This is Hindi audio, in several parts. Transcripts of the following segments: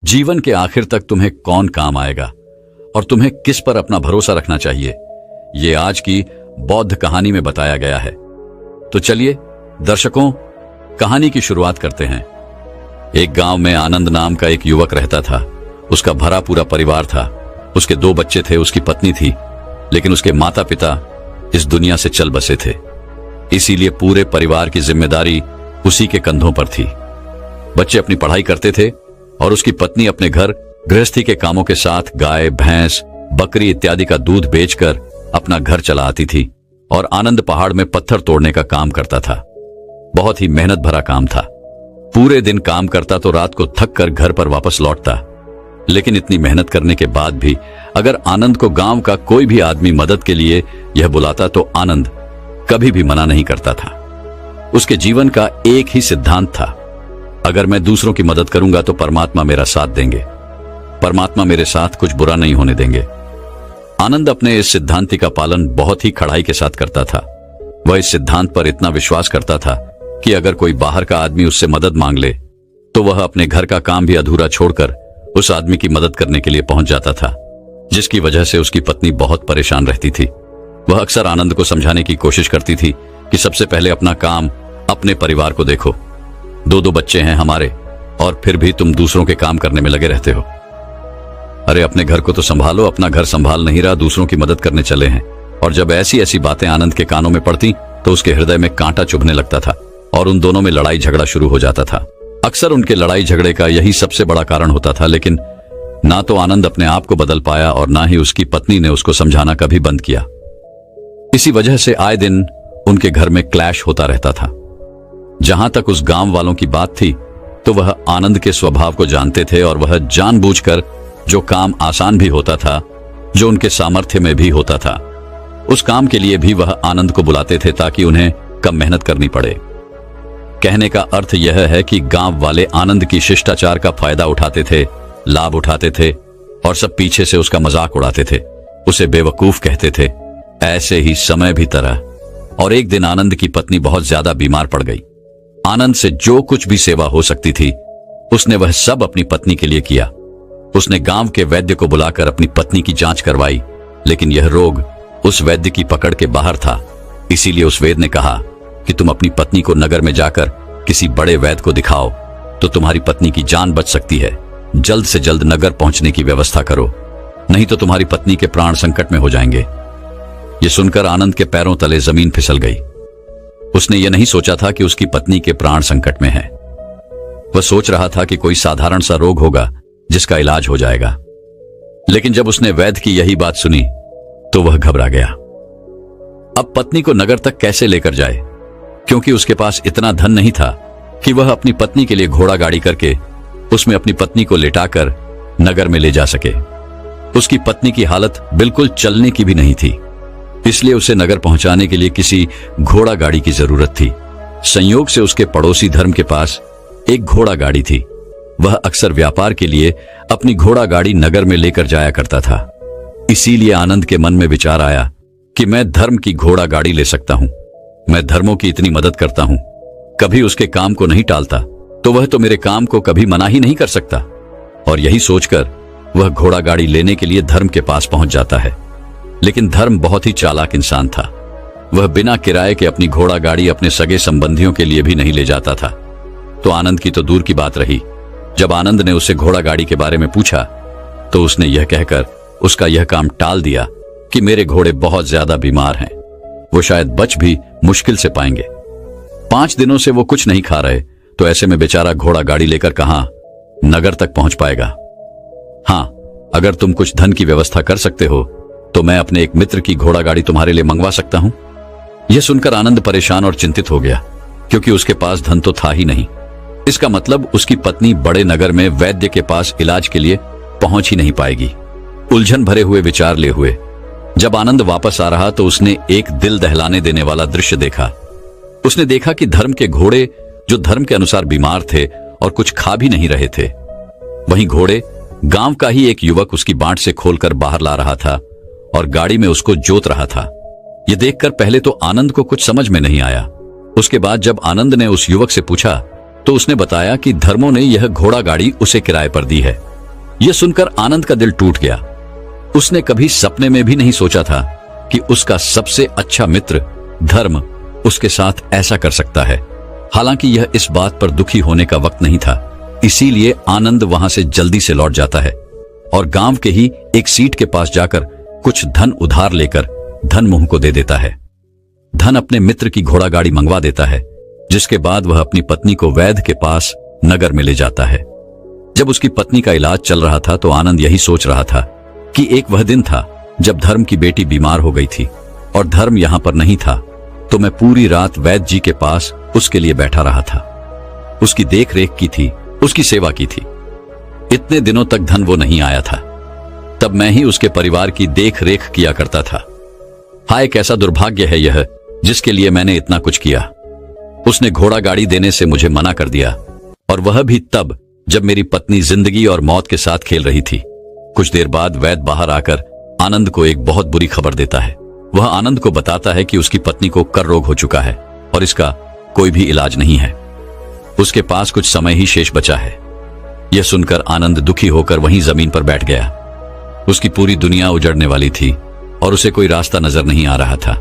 जीवन के आखिर तक तुम्हें कौन काम आएगा और तुम्हें किस पर अपना भरोसा रखना चाहिए, ये आज की बौद्ध कहानी में बताया गया है। तो चलिए दर्शकों, कहानी की शुरुआत करते हैं। एक गांव में आनंद नाम का एक युवक रहता था। उसका भरा पूरा परिवार था। उसके 2 बच्चे थे, उसकी पत्नी थी, लेकिन उसके माता पिता इस दुनिया से चल बसे थे। इसीलिए पूरे परिवार की जिम्मेदारी उसी के कंधों पर थी। बच्चे अपनी पढ़ाई करते थे और उसकी पत्नी अपने घर गृहस्थी के कामों के साथ गाय, भैंस, बकरी इत्यादि का दूध बेचकर अपना घर चला आती थी और आनंद पहाड़ में पत्थर तोड़ने का काम करता था। बहुत ही मेहनत भरा काम था। पूरे दिन काम करता तो रात को थक कर घर पर वापस लौटता। लेकिन इतनी मेहनत करने के बाद भी अगर आनंद को गांव का कोई भी आदमी मदद के लिए यह बुलाता तो आनंद कभी भी मना नहीं करता था। उसके जीवन का एक ही सिद्धांत था, अगर मैं दूसरों की मदद करूंगा तो परमात्मा मेरा साथ देंगे, परमात्मा मेरे साथ कुछ बुरा नहीं होने देंगे। आनंद अपने इस सिद्धांत का पालन बहुत ही कड़ाई के साथ करता था। वह इस सिद्धांत पर इतना विश्वास करता था कि अगर कोई बाहर का आदमी उससे मदद मांग ले तो वह अपने घर का काम भी अधूरा छोड़कर उस आदमी की मदद करने के लिए पहुंच जाता था, जिसकी वजह से उसकी पत्नी बहुत परेशान रहती थी। वह अक्सर आनंद को समझाने की कोशिश करती थी कि सबसे पहले अपना काम, अपने परिवार को देखो। 2 बच्चे हैं हमारे और फिर भी तुम दूसरों के काम करने में लगे रहते हो। अरे अपने घर को तो संभालो, अपना घर संभाल नहीं रहा, दूसरों की मदद करने चले हैं। और जब ऐसी ऐसी बातें आनंद के कानों में पड़ती तो उसके हृदय में कांटा चुभने लगता था और उन दोनों में लड़ाई झगड़ा शुरू हो जाता था। अक्सर उनके लड़ाई झगड़े का यही सबसे बड़ा कारण होता था। लेकिन ना तो आनंद अपने आप को बदल पाया और ना ही उसकी पत्नी ने उसको समझाना कभी बंद किया। इसी वजह से आए दिन उनके घर में क्लैश होता रहता था। जहां तक उस गांव वालों की बात थी तो वह आनंद के स्वभाव को जानते थे और वह जानबूझकर जो काम आसान भी होता था, जो उनके सामर्थ्य में भी होता था, उस काम के लिए भी वह आनंद को बुलाते थे ताकि उन्हें कम मेहनत करनी पड़े। कहने का अर्थ यह है कि गांव वाले आनंद की शिष्टाचार का फायदा उठाते थे, लाभ उठाते थे और सब पीछे से उसका मजाक उड़ाते थे, उसे बेवकूफ कहते थे। ऐसे ही समय भी तरह और एक दिन आनंद की पत्नी बहुत ज्यादा बीमार पड़ गई। आनंद से जो कुछ भी सेवा हो सकती थी उसने वह सब अपनी पत्नी के लिए किया। उसने गांव के वैद्य को बुलाकर अपनी पत्नी की जांच करवाई, लेकिन यह रोग उस वैद्य की पकड़ के बाहर था। इसीलिए उस वैद्य ने कहा कि तुम अपनी पत्नी को नगर में जाकर किसी बड़े वैद्य को दिखाओ तो तुम्हारी पत्नी की जान बच सकती है। जल्द से जल्द नगर पहुंचने की व्यवस्था करो, नहीं तो तुम्हारी पत्नी के प्राण संकट में हो जाएंगे। यह सुनकर आनंद के पैरों तले जमीन फिसल गई। उसने यह नहीं सोचा था कि उसकी पत्नी के प्राण संकट में है। वह सोच रहा था कि कोई साधारण सा रोग होगा जिसका इलाज हो जाएगा। लेकिन जब उसने वैद्य की यही बात सुनी तो वह घबरा गया। अब पत्नी को नगर तक कैसे लेकर जाए, क्योंकि उसके पास इतना धन नहीं था कि वह अपनी पत्नी के लिए घोड़ा गाड़ी करके उसमें अपनी पत्नी को लेटाकर नगर में ले जा सके। उसकी पत्नी की हालत बिल्कुल चलने की भी नहीं थी, इसलिए उसे नगर पहुंचाने के लिए किसी घोड़ा गाड़ी की जरूरत थी। संयोग से उसके पड़ोसी धर्म के पास एक घोड़ा गाड़ी थी। वह अक्सर व्यापार के लिए अपनी घोड़ा गाड़ी नगर में लेकर जाया करता था। इसीलिए आनंद के मन में विचार आया कि मैं धर्म की घोड़ा गाड़ी ले सकता हूं। मैं धर्मों की इतनी मदद करता हूं, कभी उसके काम को नहीं टालता, तो वह तो मेरे काम को कभी मना ही नहीं कर सकता। और यही सोचकर वह घोड़ा गाड़ी लेने के लिए धर्म के पास पहुंच जाता है। लेकिन धर्म बहुत ही चालाक इंसान था। वह बिना किराए के अपनी घोड़ा गाड़ी अपने सगे संबंधियों के लिए भी नहीं ले जाता था। तो आनंद की तो दूर की बात रही। जब आनंद ने उससे घोड़ा गाड़ी के बारे में पूछा तो उसने यह कहकर उसका यह काम टाल दिया कि मेरे घोड़े बहुत ज्यादा बीमार हैं, वो शायद बच भी मुश्किल से पाएंगे। 5 दिनों से वो कुछ नहीं खा रहे, तो ऐसे में बेचारा घोड़ा गाड़ी लेकर कहां नगर तक पहुंच पाएगा। हां, अगर तुम कुछ धन की व्यवस्था कर सकते हो तो मैं अपने एक मित्र की घोड़ा गाड़ी तुम्हारे लिए मंगवा सकता हूं। यह सुनकर आनंद परेशान और चिंतित हो गया, क्योंकि उसके पास धन तो था ही नहीं। इसका मतलब उसकी पत्नी बड़े नगर में वैद्य के पास इलाज के लिए पहुंच ही नहीं पाएगी। उलझन भरे हुए विचार ले हुए जब आनंद वापस आ रहा तो उसने एक दिल दहलाने देने वाला दृश्य देखा। उसने देखा कि धर्म के घोड़े जो धर्म के अनुसार बीमार थे और कुछ खा भी नहीं रहे थे, वहीं घोड़े गांव का ही एक युवक उसकी बांट से खोलकर बाहर ला रहा था और गाड़ी में उसको जोत रहा था। यह देखकर पहले तो आनंद को कुछ समझ में नहीं आया। उसके बाद जब आनंद ने उस युवक से पूछा तो उसने बताया कि धर्मों ने यह घोड़ा गाड़ी उसे किराए पर दी है यह सुनकर आनंद का दिल टूट गया। उसने कभी सपने में भी नहीं सोचा था कि उसका सबसे अच्छा मित्र धर्म उसके साथ ऐसा कर सकता है। हालांकि यह इस बात पर दुखी होने का वक्त नहीं था, इसीलिए आनंद वहां से जल्दी से लौट जाता है और गांव के ही एक सीट के पास जाकर कुछ धन उधार लेकर धनमोह को दे देता है। धन अपने मित्र की घोड़ा गाड़ी मंगवा देता है, जिसके बाद वह अपनी पत्नी को वैद्य के पास नगर में ले जाता है। जब उसकी पत्नी का इलाज चल रहा था तो आनंद यही सोच रहा था कि एक वह दिन था जब धर्म की बेटी बीमार हो गई थी और धर्म यहां पर नहीं था, तो मैं पूरी रात वैद्य जी के पास उसके लिए बैठा रहा था, उसकी देख रेख की थी, उसकी सेवा की थी। इतने दिनों तक धन वो नहीं आया था, तब मैं ही उसके परिवार की देख रेख किया करता था। हाय, कैसा दुर्भाग्य है यह, जिसके लिए मैंने इतना कुछ किया। उसने घोड़ा गाड़ी देने से मुझे मना कर दिया, और वह भी तब जब मेरी पत्नी जिंदगी और मौत के साथ खेल रही थी। कुछ देर बाद वैद्य बाहर आकर आनंद को एक बहुत बुरी खबर देता है। वह आनंद को बताता है कि उसकी पत्नी को कर रोग हो चुका है और इसका कोई भी इलाज नहीं है। उसके पास कुछ समय ही शेष बचा है। यह सुनकर आनंद दुखी होकर वहीं जमीन पर बैठ गया। उसकी पूरी दुनिया उजड़ने वाली थी और उसे कोई रास्ता नजर नहीं आ रहा था।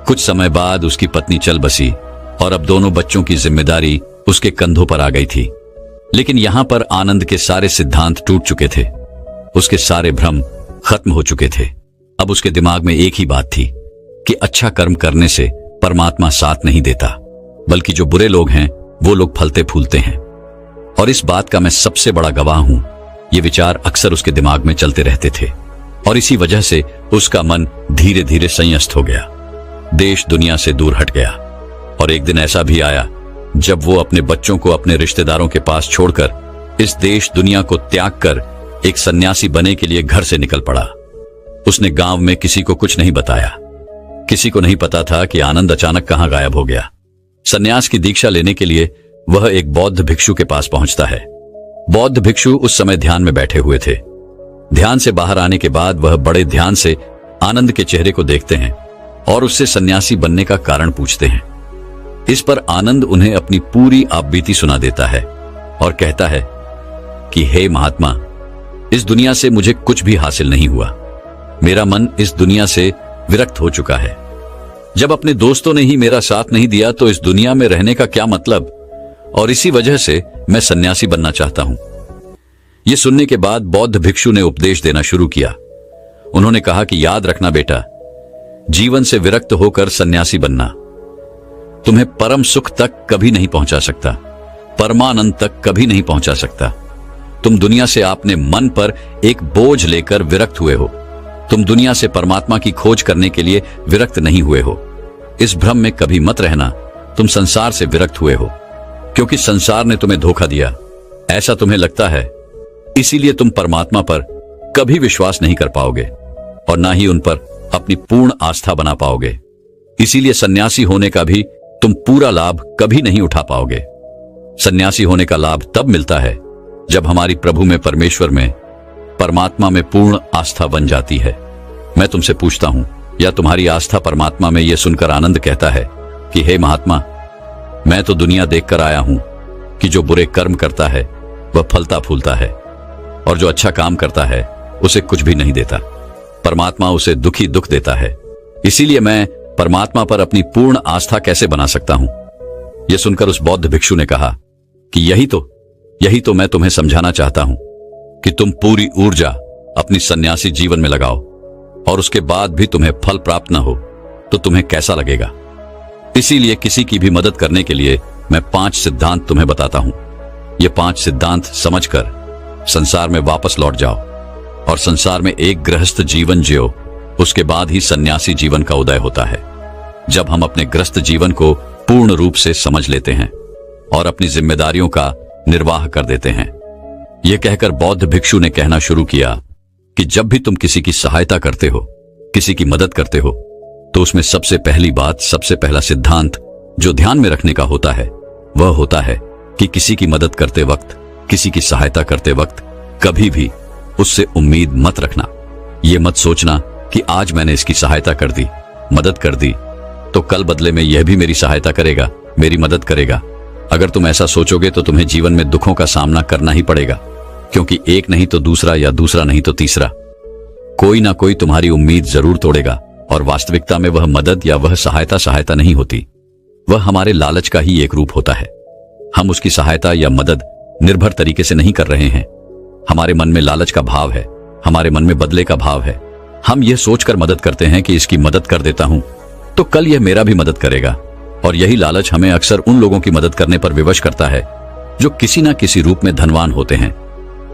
कुछ समय बाद उसकी पत्नी चल बसी और अब दोनों बच्चों की जिम्मेदारी उसके कंधों पर आ गई थी। लेकिन यहां पर आनंद के सारे सिद्धांत टूट चुके थे, उसके सारे भ्रम खत्म हो चुके थे। अब उसके दिमाग में एक ही बात थी कि अच्छा कर्म करने से परमात्मा साथ नहीं देता, बल्कि जो बुरे लोग हैं वो लोग फलते फूलते हैं। और इस बात का मैं सबसे बड़ा गवाह हूं। ये विचार अक्सर उसके दिमाग में चलते रहते थे और इसी वजह से उसका मन धीरे धीरे संयस्त हो गया, देश दुनिया से दूर हट गया। और एक दिन ऐसा भी आया जब वो अपने बच्चों को अपने रिश्तेदारों के पास छोड़कर इस देश दुनिया को त्याग कर एक सन्यासी बने के लिए घर से निकल पड़ा। उसने गांव में किसी को कुछ नहीं बताया। किसी को नहीं पता था कि आनंद अचानक कहां गायब हो गया। सन्यास की दीक्षा लेने के लिए वह एक बौद्ध भिक्षु के पास पहुंचता है। बौद्ध भिक्षु उस समय ध्यान में बैठे हुए थे। ध्यान से बाहर आने के बाद वह बड़े ध्यान से आनंद के चेहरे को देखते हैं और उससे सन्यासी बनने का कारण पूछते हैं। इस पर आनंद उन्हें अपनी पूरी आपबीती सुना देता है और कहता है कि हे महात्मा, इस दुनिया से मुझे कुछ भी हासिल नहीं हुआ। मेरा मन इस दुनिया से विरक्त हो चुका है। जब अपने दोस्तों ने ही मेरा साथ नहीं दिया तो इस दुनिया में रहने का क्या मतलब, और इसी वजह से मैं सन्यासी बनना चाहता हूं। यह सुनने के बाद बौद्ध भिक्षु ने उपदेश देना शुरू किया। उन्होंने कहा कि याद रखना बेटा, जीवन से विरक्त होकर सन्यासी बनना तुम्हें परम सुख तक कभी नहीं पहुंचा सकता, परमानंद तक कभी नहीं पहुंचा सकता। तुम दुनिया से अपने मन पर एक बोझ लेकर विरक्त हुए हो। तुम दुनिया से परमात्मा की खोज करने के लिए विरक्त नहीं हुए हो। इस भ्रम में कभी मत रहना तुम संसार से विरक्त हुए हो, क्योंकि संसार ने तुम्हें धोखा दिया, ऐसा तुम्हें लगता है। इसीलिए तुम परमात्मा पर कभी विश्वास नहीं कर पाओगे और ना ही उन पर अपनी पूर्ण आस्था बना पाओगे। इसीलिए सन्यासी होने का भी तुम पूरा लाभ कभी नहीं उठा पाओगे। सन्यासी होने का लाभ तब मिलता है जब हमारी प्रभु में, परमेश्वर में, परमात्मा में पूर्ण आस्था बन जाती है। मैं तुमसे पूछता हूं, या तुम्हारी आस्था परमात्मा में? यह सुनकर आनंद कहता है कि हे महात्मा, मैं तो दुनिया देखकर आया हूं कि जो बुरे कर्म करता है वह फलता फूलता है और जो अच्छा काम करता है उसे कुछ भी नहीं देता। परमात्मा उसे दुखी दुख देता है। इसीलिए मैं परमात्मा पर अपनी पूर्ण आस्था कैसे बना सकता हूं? यह सुनकर उस बौद्ध भिक्षु ने कहा कि यही तो मैं तुम्हें समझाना चाहता हूं कि तुम पूरी ऊर्जा अपनी सन्यासी जीवन में लगाओ और उसके बाद भी तुम्हें फल प्राप्त न हो तो तुम्हें कैसा लगेगा। इसीलिए किसी की भी मदद करने के लिए मैं 5 सिद्धांत तुम्हें बताता हूं। ये 5 सिद्धांत समझकर संसार में वापस लौट जाओ और संसार में एक गृहस्थ जीवन जियो। उसके बाद ही सन्यासी जीवन का उदय होता है। जब हम अपने गृहस्थ जीवन को पूर्ण रूप से समझ लेते हैं और अपनी जिम्मेदारियों का निर्वाह कर देते हैं। यह कहकर बौद्ध भिक्षु ने कहना शुरू किया कि जब भी तुम किसी की सहायता करते हो, किसी की मदद करते हो, तो उसमें सबसे पहली बात, सबसे पहला सिद्धांत जो ध्यान में रखने का होता है वह होता है कि किसी की मदद करते वक्त, किसी की सहायता करते वक्त कभी भी उससे उम्मीद मत रखना। यह मत सोचना कि आज मैंने इसकी सहायता कर दी, मदद कर दी, तो कल बदले में यह भी मेरी सहायता करेगा, मेरी मदद करेगा। अगर तुम ऐसा सोचोगे तो तुम्हें जीवन में दुखों का सामना करना ही पड़ेगा। क्योंकि एक नहीं तो दूसरा या दूसरा नहीं तो तीसरा, कोई ना कोई तुम्हारी उम्मीद जरूर तोड़ेगा। और वास्तविकता में वह मदद या वह सहायता नहीं होती, वह हमारे लालच का ही एक रूप होता है। हम उसकी सहायता या मदद निर्भर तरीके से नहीं कर रहे हैं। हमारे मन में लालच का भाव है, हमारे मन में बदले का भाव है। हम यह सोचकर मदद करते हैं कि इसकी मदद कर देता हूं तो कल यह मेरा भी मदद करेगा। और यही लालच हमें अक्सर उन लोगों की मदद करने पर विवश करता है जो किसी ना किसी रूप में धनवान होते हैं,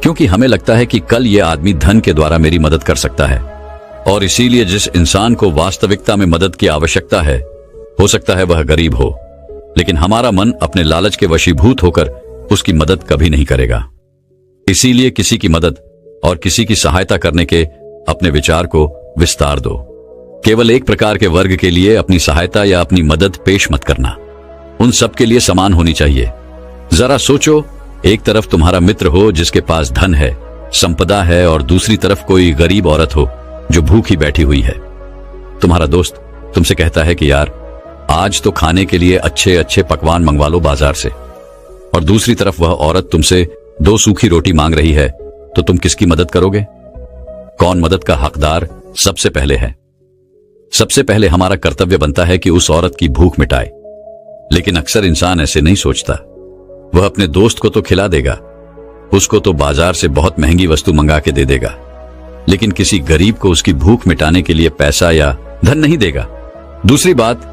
क्योंकि हमें लगता है कि कल यह आदमी धन के द्वारा मेरी मदद कर सकता है। और इसीलिए जिस इंसान को वास्तविकता में मदद की आवश्यकता है, हो सकता है वह गरीब हो, लेकिन हमारा मन अपने लालच के वशीभूत होकर उसकी मदद कभी नहीं करेगा। इसीलिए किसी की मदद और किसी की सहायता करने के अपने विचार को विस्तार दो। केवल एक प्रकार के वर्ग के लिए अपनी सहायता या अपनी मदद पेश मत करना, उन सब के लिए समान होनी चाहिए। जरा सोचो, एक तरफ तुम्हारा मित्र हो जिसके पास धन है, संपदा है, और दूसरी तरफ कोई गरीब औरत हो जो भूखी बैठी हुई है। तुम्हारा दोस्त तुमसे कहता है कि यार आज तो खाने के लिए अच्छे अच्छे पकवान मंगवा लो बाजार से, और दूसरी तरफ वह औरत तुमसे 2 सूखी रोटी मांग रही है, तो तुम किसकी मदद करोगे? कौन मदद का हकदार सबसे पहले है? सबसे पहले हमारा कर्तव्य बनता है कि उस औरत की भूख मिटाए, लेकिन अक्सर इंसान ऐसे नहीं सोचता। वह अपने दोस्त को तो खिला देगा, उसको तो बाजार से बहुत महंगी वस्तु मंगा के दे देगा, लेकिन किसी गरीब को उसकी भूख मिटाने के लिए पैसा या धन नहीं देगा। दूसरी बात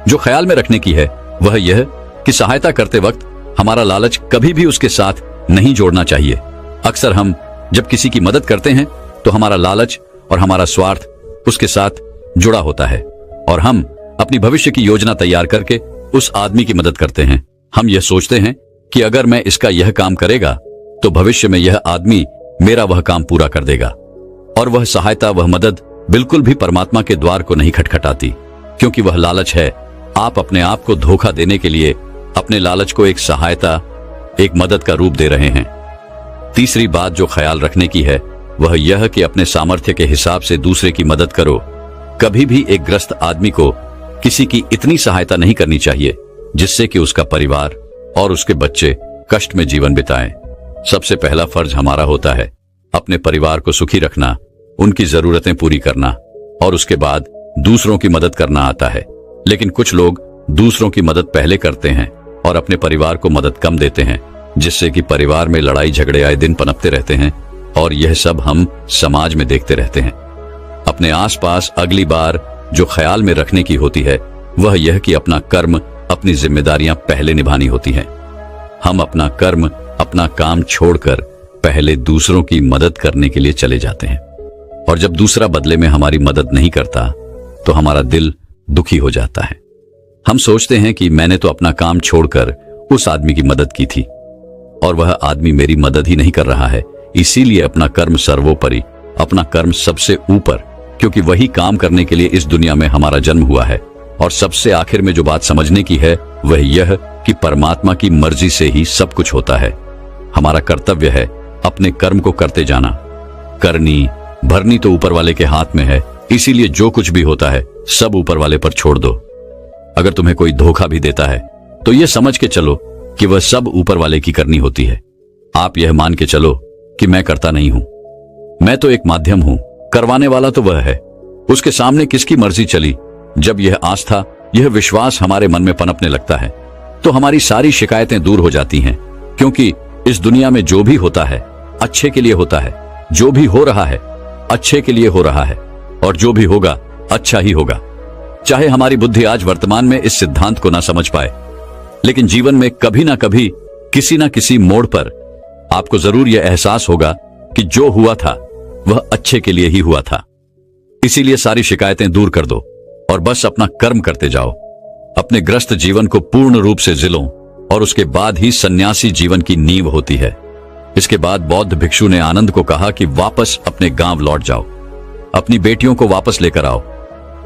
जो ख्याल में रखने की है वह यह कि सहायता करते वक्त हमारा लालच कभी भी उसके साथ नहीं जोड़ना चाहिए। अक्सर हम जब किसी की मदद करते हैं तो हमारा लालच और हमारा स्वार्थ उसके साथ जुड़ा होता है, और हम अपनी भविष्य की योजना तैयार करके उस आदमी की मदद करते हैं। हम यह सोचते हैं कि अगर मैं इसका यह काम करेगा तो भविष्य में यह आदमी मेरा वह काम पूरा कर देगा। और वह सहायता, वह मदद बिल्कुल भी परमात्मा के द्वार को नहीं खटखटाती, क्योंकि वह लालच है। आप अपने आप को धोखा देने के लिए अपने लालच को एक सहायता, एक मदद का रूप दे रहे हैं। तीसरी बात जो ख्याल रखने की है वह यह कि अपने सामर्थ्य के हिसाब से दूसरे की मदद करो। कभी भी एक ग्रस्त आदमी को किसी की इतनी सहायता नहीं करनी चाहिए जिससे कि उसका परिवार और उसके बच्चे कष्ट में जीवन बिताएं। सबसे पहला फर्ज हमारा होता है अपने परिवार को सुखी रखना, उनकी जरूरतें पूरी करना, और उसके बाद दूसरों की मदद करना आता है। लेकिन कुछ लोग दूसरों की मदद पहले करते हैं और अपने परिवार को मदद कम देते हैं, जिससे कि परिवार में लड़ाई झगड़े आए दिन पनपते रहते हैं, और यह सब हम समाज में देखते रहते हैं। अपने आसपास अगली बार जो ख्याल में रखने की होती है वह यह कि अपना कर्म, अपनी जिम्मेदारियां पहले निभानी होती हैं। हम अपना कर्म, अपना काम छोड़कर पहले दूसरों की मदद करने के लिए चले जाते हैं, और जब दूसरा बदले में हमारी मदद नहीं करता तो हमारा दिल दुखी हो जाता है। हम सोचते हैं कि मैंने तो अपना काम छोड़कर उस आदमी की मदद की थी और वह आदमी मेरी मदद ही नहीं कर रहा है, इसीलिए अपना कर्म सर्वोपरि, अपना कर्म सबसे ऊपर, क्योंकि वही काम करने के लिए इस दुनिया में हमारा जन्म हुआ है। और सबसे आखिर में जो बात समझने की है वह यह कि परमात्मा की मर्जी से ही सब कुछ होता है। हमारा कर्तव्य है अपने कर्म को करते जाना। करनी भरनी तो ऊपर वाले के हाथ में है, इसीलिए जो कुछ भी होता है सब ऊपर वाले पर छोड़ दो। अगर तुम्हें कोई धोखा भी देता है तो यह समझ के चलो कि वह सब ऊपर वाले की करनी होती है। आप यह मान के चलो कि मैं करता नहीं हूं, मैं तो एक माध्यम हूं, करवाने वाला तो वह है। उसके सामने किसकी मर्जी चली। जब यह आस्था, यह विश्वास हमारे मन में पनपने लगता है तो हमारी सारी शिकायतें दूर हो जाती हैं, क्योंकि इस दुनिया में जो भी होता है अच्छे के लिए होता है, जो भी हो रहा है अच्छे के लिए हो रहा है, और जो भी होगा अच्छा ही होगा। चाहे हमारी बुद्धि आज वर्तमान में इस सिद्धांत को ना समझ पाए, लेकिन जीवन में कभी ना कभी किसी ना किसी मोड़ पर आपको जरूर यह एहसास होगा कि जो हुआ था वह अच्छे के लिए ही हुआ था। इसीलिए सारी शिकायतें दूर कर दो और बस अपना कर्म करते जाओ। अपने ग्रस्त जीवन को पूर्ण रूप से जिलो, और उसके बाद ही सन्यासी जीवन की नींव होती है। इसके बाद बौद्ध भिक्षु ने आनंद को कहा कि वापस अपने गांव लौट जाओ, अपनी बेटियों को वापस लेकर आओ,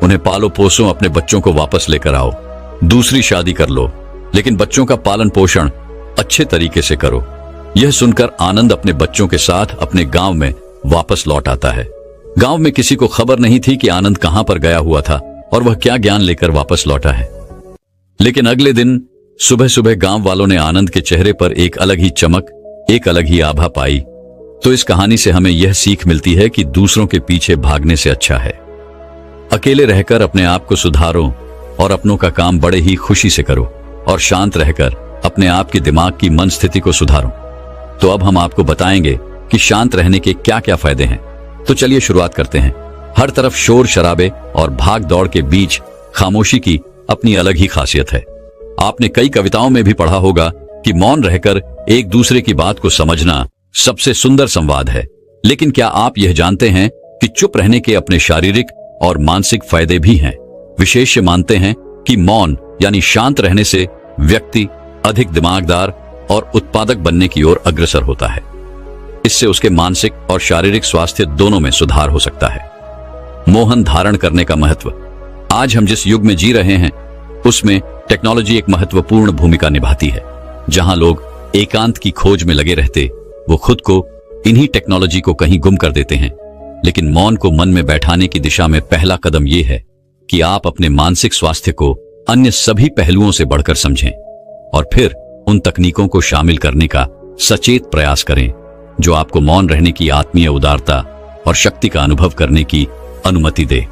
उन्हें पालो पोसो, अपने बच्चों को वापस लेकर आओ, दूसरी शादी कर लो, लेकिन बच्चों का पालन पोषण अच्छे तरीके से करो। यह सुनकर आनंद अपने बच्चों के साथ अपने गांव में वापस लौट आता है। गांव में किसी को खबर नहीं थी कि आनंद कहां पर गया हुआ था और वह क्या ज्ञान लेकर वापस लौटा है। लेकिन अगले दिन सुबह सुबह गांव वालों ने आनंद के चेहरे पर एक अलग ही चमक, एक अलग ही आभा पाई। तो इस कहानी से हमें यह सीख मिलती है कि दूसरों के पीछे भागने से अच्छा है अकेले रहकर अपने आप को सुधारो और अपनों का काम बड़े ही खुशी से करो और शांत रहकर अपने आप के दिमाग की मन स्थिति को सुधारो। तो अब हम आपको बताएंगे कि शांत रहने के क्या क्या फायदे हैं। तो चलिए शुरुआत करते हैं। हर तरफ शोर शराबे और भाग दौड़ के बीच खामोशी की अपनी अलग ही खासियत है। आपने कई कविताओं में भी पढ़ा होगा कि मौन रहकर एक दूसरे की बात को समझना सबसे सुंदर संवाद है। लेकिन क्या आप यह जानते हैं कि चुप रहने के अपने शारीरिक और मानसिक फायदे भी हैं। विशेषज्ञ मानते हैं कि मौन यानी शांत रहने से व्यक्ति अधिक दिमागदार और उत्पादक बनने की ओर अग्रसर होता है। इससे उसके मानसिक और शारीरिक स्वास्थ्य दोनों में सुधार हो सकता है। मौन धारण करने का महत्व। आज हम जिस युग में जी रहे हैं उसमें टेक्नोलॉजी एक महत्वपूर्ण भूमिका निभाती है। जहां लोग एकांत की खोज में लगे रहते वो खुद को इन्हीं टेक्नोलॉजी को कहीं गुम कर देते हैं। लेकिन मौन को मन में बैठाने की दिशा में पहला कदम यह है कि आप अपने मानसिक स्वास्थ्य को अन्य सभी पहलुओं से बढ़कर समझें और फिर उन तकनीकों को शामिल करने का सचेत प्रयास करें जो आपको मौन रहने की आत्मीय उदारता और शक्ति का अनुभव करने की अनुमति दे।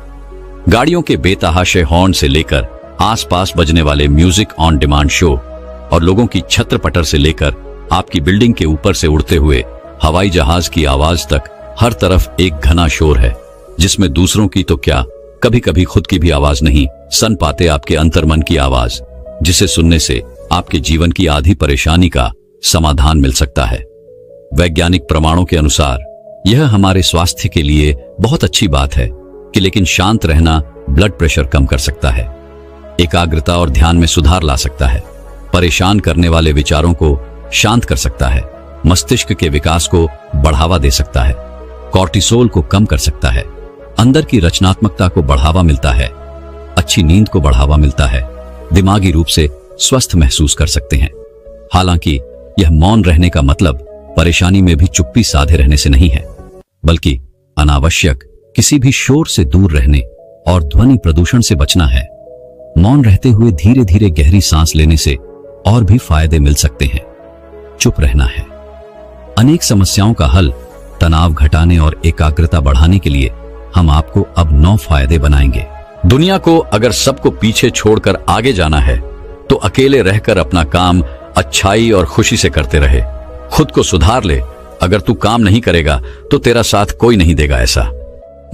गाड़ियों के बेतहाशे हॉर्न से लेकर आसपास बजने वाले म्यूजिक ऑन डिमांड शो और लोगों की छत्र पटर से लेकर आपकी बिल्डिंग के ऊपर से उड़ते हुए हवाई जहाज की आवाज तक हर तरफ एक घना शोर है जिसमें दूसरों की तो क्या कभी कभी खुद की भी आवाज नहीं सुन पाते आपके अंतर्मन की आवाज, जिसे सुनने से आपके जीवन की आधी परेशानी का समाधान मिल सकता है। वैज्ञानिक प्रमाणों के अनुसार यह हमारे स्वास्थ्य के लिए बहुत अच्छी बात है कि लेकिन शांत रहना ब्लड प्रेशर कम कर सकता है, एकाग्रता और ध्यान में सुधार ला सकता है, परेशान करने वाले विचारों को शांत कर सकता है, मस्तिष्क के विकास को बढ़ावा दे सकता है, कॉर्टिसोल को कम कर सकता है, अंदर की रचनात्मकता को बढ़ावा मिलता है, अच्छी नींद को बढ़ावा मिलता है, दिमागी रूप से स्वस्थ महसूस कर सकते हैं। हालांकि यह मौन रहने का मतलब परेशानी में भी चुप्पी साधे रहने से नहीं है, बल्कि अनावश्यक किसी भी शोर से दूर रहने और ध्वनि प्रदूषण से बचना है। मौन रहते हुए धीरे धीरे गहरी सांस लेने से और भी फायदे मिल सकते हैं। चुप रहना है। अनेक समस्याओं का हल तनाव घटाने और एकाग्रता बढ़ाने के लिए हम आपको अब 9 फायदे बनाएंगे। दुनिया को अगर सबको पीछे छोड़कर आगे जाना है तो अकेले रहकर अपना काम अच्छाई और खुशी से करते रहे। खुद को सुधार ले। अगर तू काम नहीं करेगा तो तेरा साथ कोई नहीं देगा। ऐसा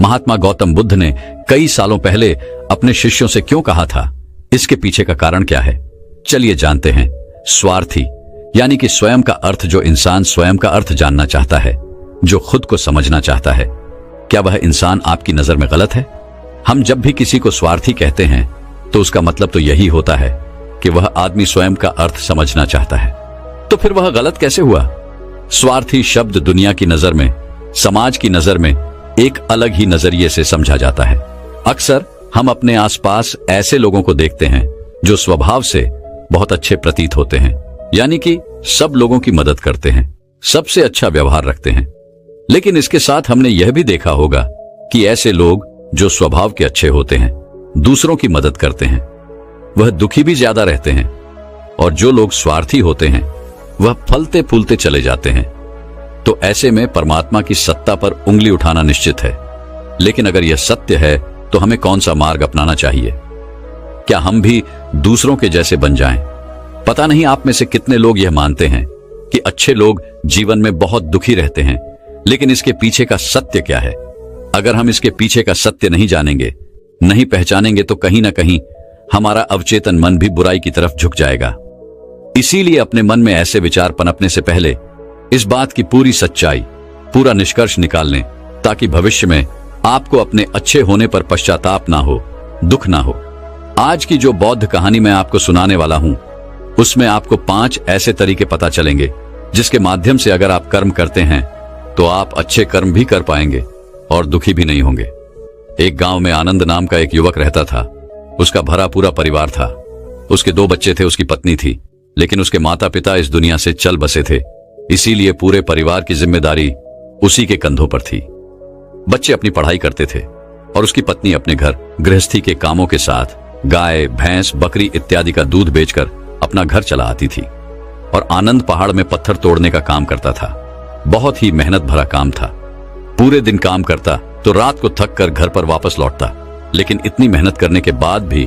महात्मा गौतम बुद्ध ने कई सालों पहले अपने शिष्यों से क्यों कहा था? इसके पीछे का कारण क्या है? चलिए जानते हैं। स्वार्थी यानी कि स्वयं का अर्थ। जो इंसान स्वयं का अर्थ जानना चाहता है, जो खुद को समझना चाहता है, क्या वह इंसान आपकी नजर में गलत है? हम जब भी किसी को स्वार्थी कहते हैं तो उसका मतलब तो यही होता है कि वह आदमी स्वयं का अर्थ समझना चाहता है। तो फिर वह गलत कैसे हुआ? स्वार्थी शब्द दुनिया की नजर में, समाज की नजर में एक अलग ही नजरिए से समझा जाता है। अक्सर हम अपने आसपास ऐसे लोगों को देखते हैं जो स्वभाव से बहुत अच्छे प्रतीत होते हैं, यानी कि सब लोगों की मदद करते हैं, सबसे अच्छा व्यवहार रखते हैं। लेकिन इसके साथ हमने यह भी देखा होगा कि ऐसे लोग जो स्वभाव के अच्छे होते हैं, दूसरों की मदद करते हैं, वह दुखी भी ज्यादा रहते हैं। और जो लोग स्वार्थी होते हैं वह फलते फूलते चले जाते हैं। तो ऐसे में परमात्मा की सत्ता पर उंगली उठाना निश्चित है। लेकिन अगर यह सत्य है तो हमें कौन सा मार्ग अपनाना चाहिए? क्या हम भी दूसरों के जैसे बन जाएं? पता नहीं आप में से कितने लोग यह मानते हैं कि अच्छे लोग जीवन में बहुत दुखी रहते हैं, लेकिन इसके पीछे का सत्य क्या है? अगर हम इसके पीछे का सत्य नहीं जानेंगे, नहीं पहचानेंगे, तो कहीं ना कहीं हमारा अवचेतन मन भी बुराई की तरफ झुक जाएगा। इसीलिए अपने मन में ऐसे विचार पनपने से पहले इस बात की पूरी सच्चाई, पूरा निष्कर्ष निकाल लें, ताकि भविष्य में आपको अपने अच्छे होने पर पश्चाताप ना हो, दुख ना हो। आज की जो बौद्ध कहानी मैं आपको सुनाने वाला हूं, उसमें आपको 5 ऐसे तरीके पता चलेंगे जिसके माध्यम से अगर आप कर्म करते हैं तो आप अच्छे कर्म भी कर पाएंगे और दुखी भी नहीं होंगे। एक गांव में आनंद नाम का एक युवक रहता था। उसका भरा पूरा परिवार था। उसके 2 बच्चे थे, उसकी पत्नी थी, लेकिन उसके माता पिता इस दुनिया से चल बसे थे। इसीलिए पूरे परिवार की जिम्मेदारी उसी के कंधों पर थी। बच्चे अपनी पढ़ाई करते थे और उसकी पत्नी अपने घर गृहस्थी के कामों के साथ गाय, भैंस, बकरी इत्यादि का दूध बेचकर अपना घर चला आती थी। और आनंद पहाड़ में पत्थर तोड़ने का काम करता था। बहुत ही मेहनत भरा काम था। पूरे दिन काम करता तो रात को थक कर घर पर वापस लौटता। लेकिन इतनी मेहनत करने के बाद भी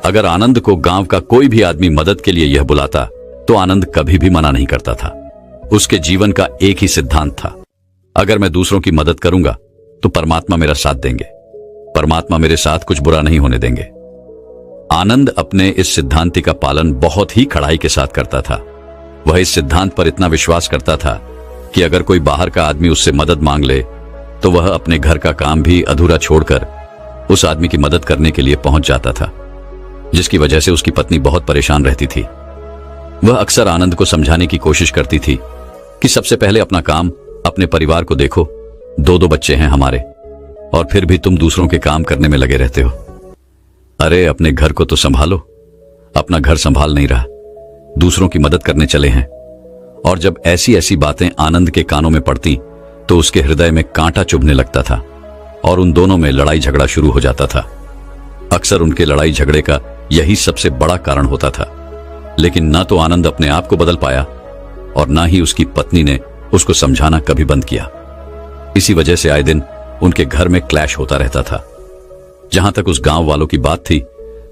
अगर आनंद को गांव का कोई भी आदमी मदद के लिए यह बुलाता तो आनंद कभी भी मना नहीं करता था। उसके जीवन का एक ही सिद्धांत था, अगर मैं दूसरों की मदद करूंगा तो परमात्मा मेरा साथ देंगे, परमात्मा मेरे साथ कुछ बुरा नहीं होने देंगे। आनंद अपने इस सिद्धांत का पालन बहुत ही कड़ाई के साथ करता था। वह इस सिद्धांत पर इतना विश्वास करता था कि अगर कोई बाहर का आदमी उससे मदद मांग ले तो वह अपने घर का काम भी अधूरा छोड़कर उस आदमी की मदद करने के लिए पहुंच जाता था, जिसकी वजह से उसकी पत्नी बहुत परेशान रहती थी। वह अक्सर आनंद को समझाने की कोशिश करती थी कि सबसे पहले अपना काम, अपने परिवार को देखो, 2 बच्चे हैं हमारे और फिर भी तुम दूसरों के काम करने में लगे रहते हो। अरे अपने घर को तो संभालो, अपना घर संभाल नहीं रहा, दूसरों की मदद करने चले हैं। और जब ऐसी ऐसी बातें आनंद के कानों में पड़ती तो उसके हृदय में कांटा चुभने लगता था और उन दोनों में लड़ाई झगड़ा शुरू हो जाता था। अक्सर उनके लड़ाई झगड़े का यही सबसे बड़ा कारण होता था। लेकिन न तो आनंद अपने आप को बदल पाया और न ही उसकी पत्नी ने उसको समझाना कभी बंद किया। इसी वजह से आए दिन उनके घर में क्लैश होता रहता था। जहां तक उस गांव वालों की बात थी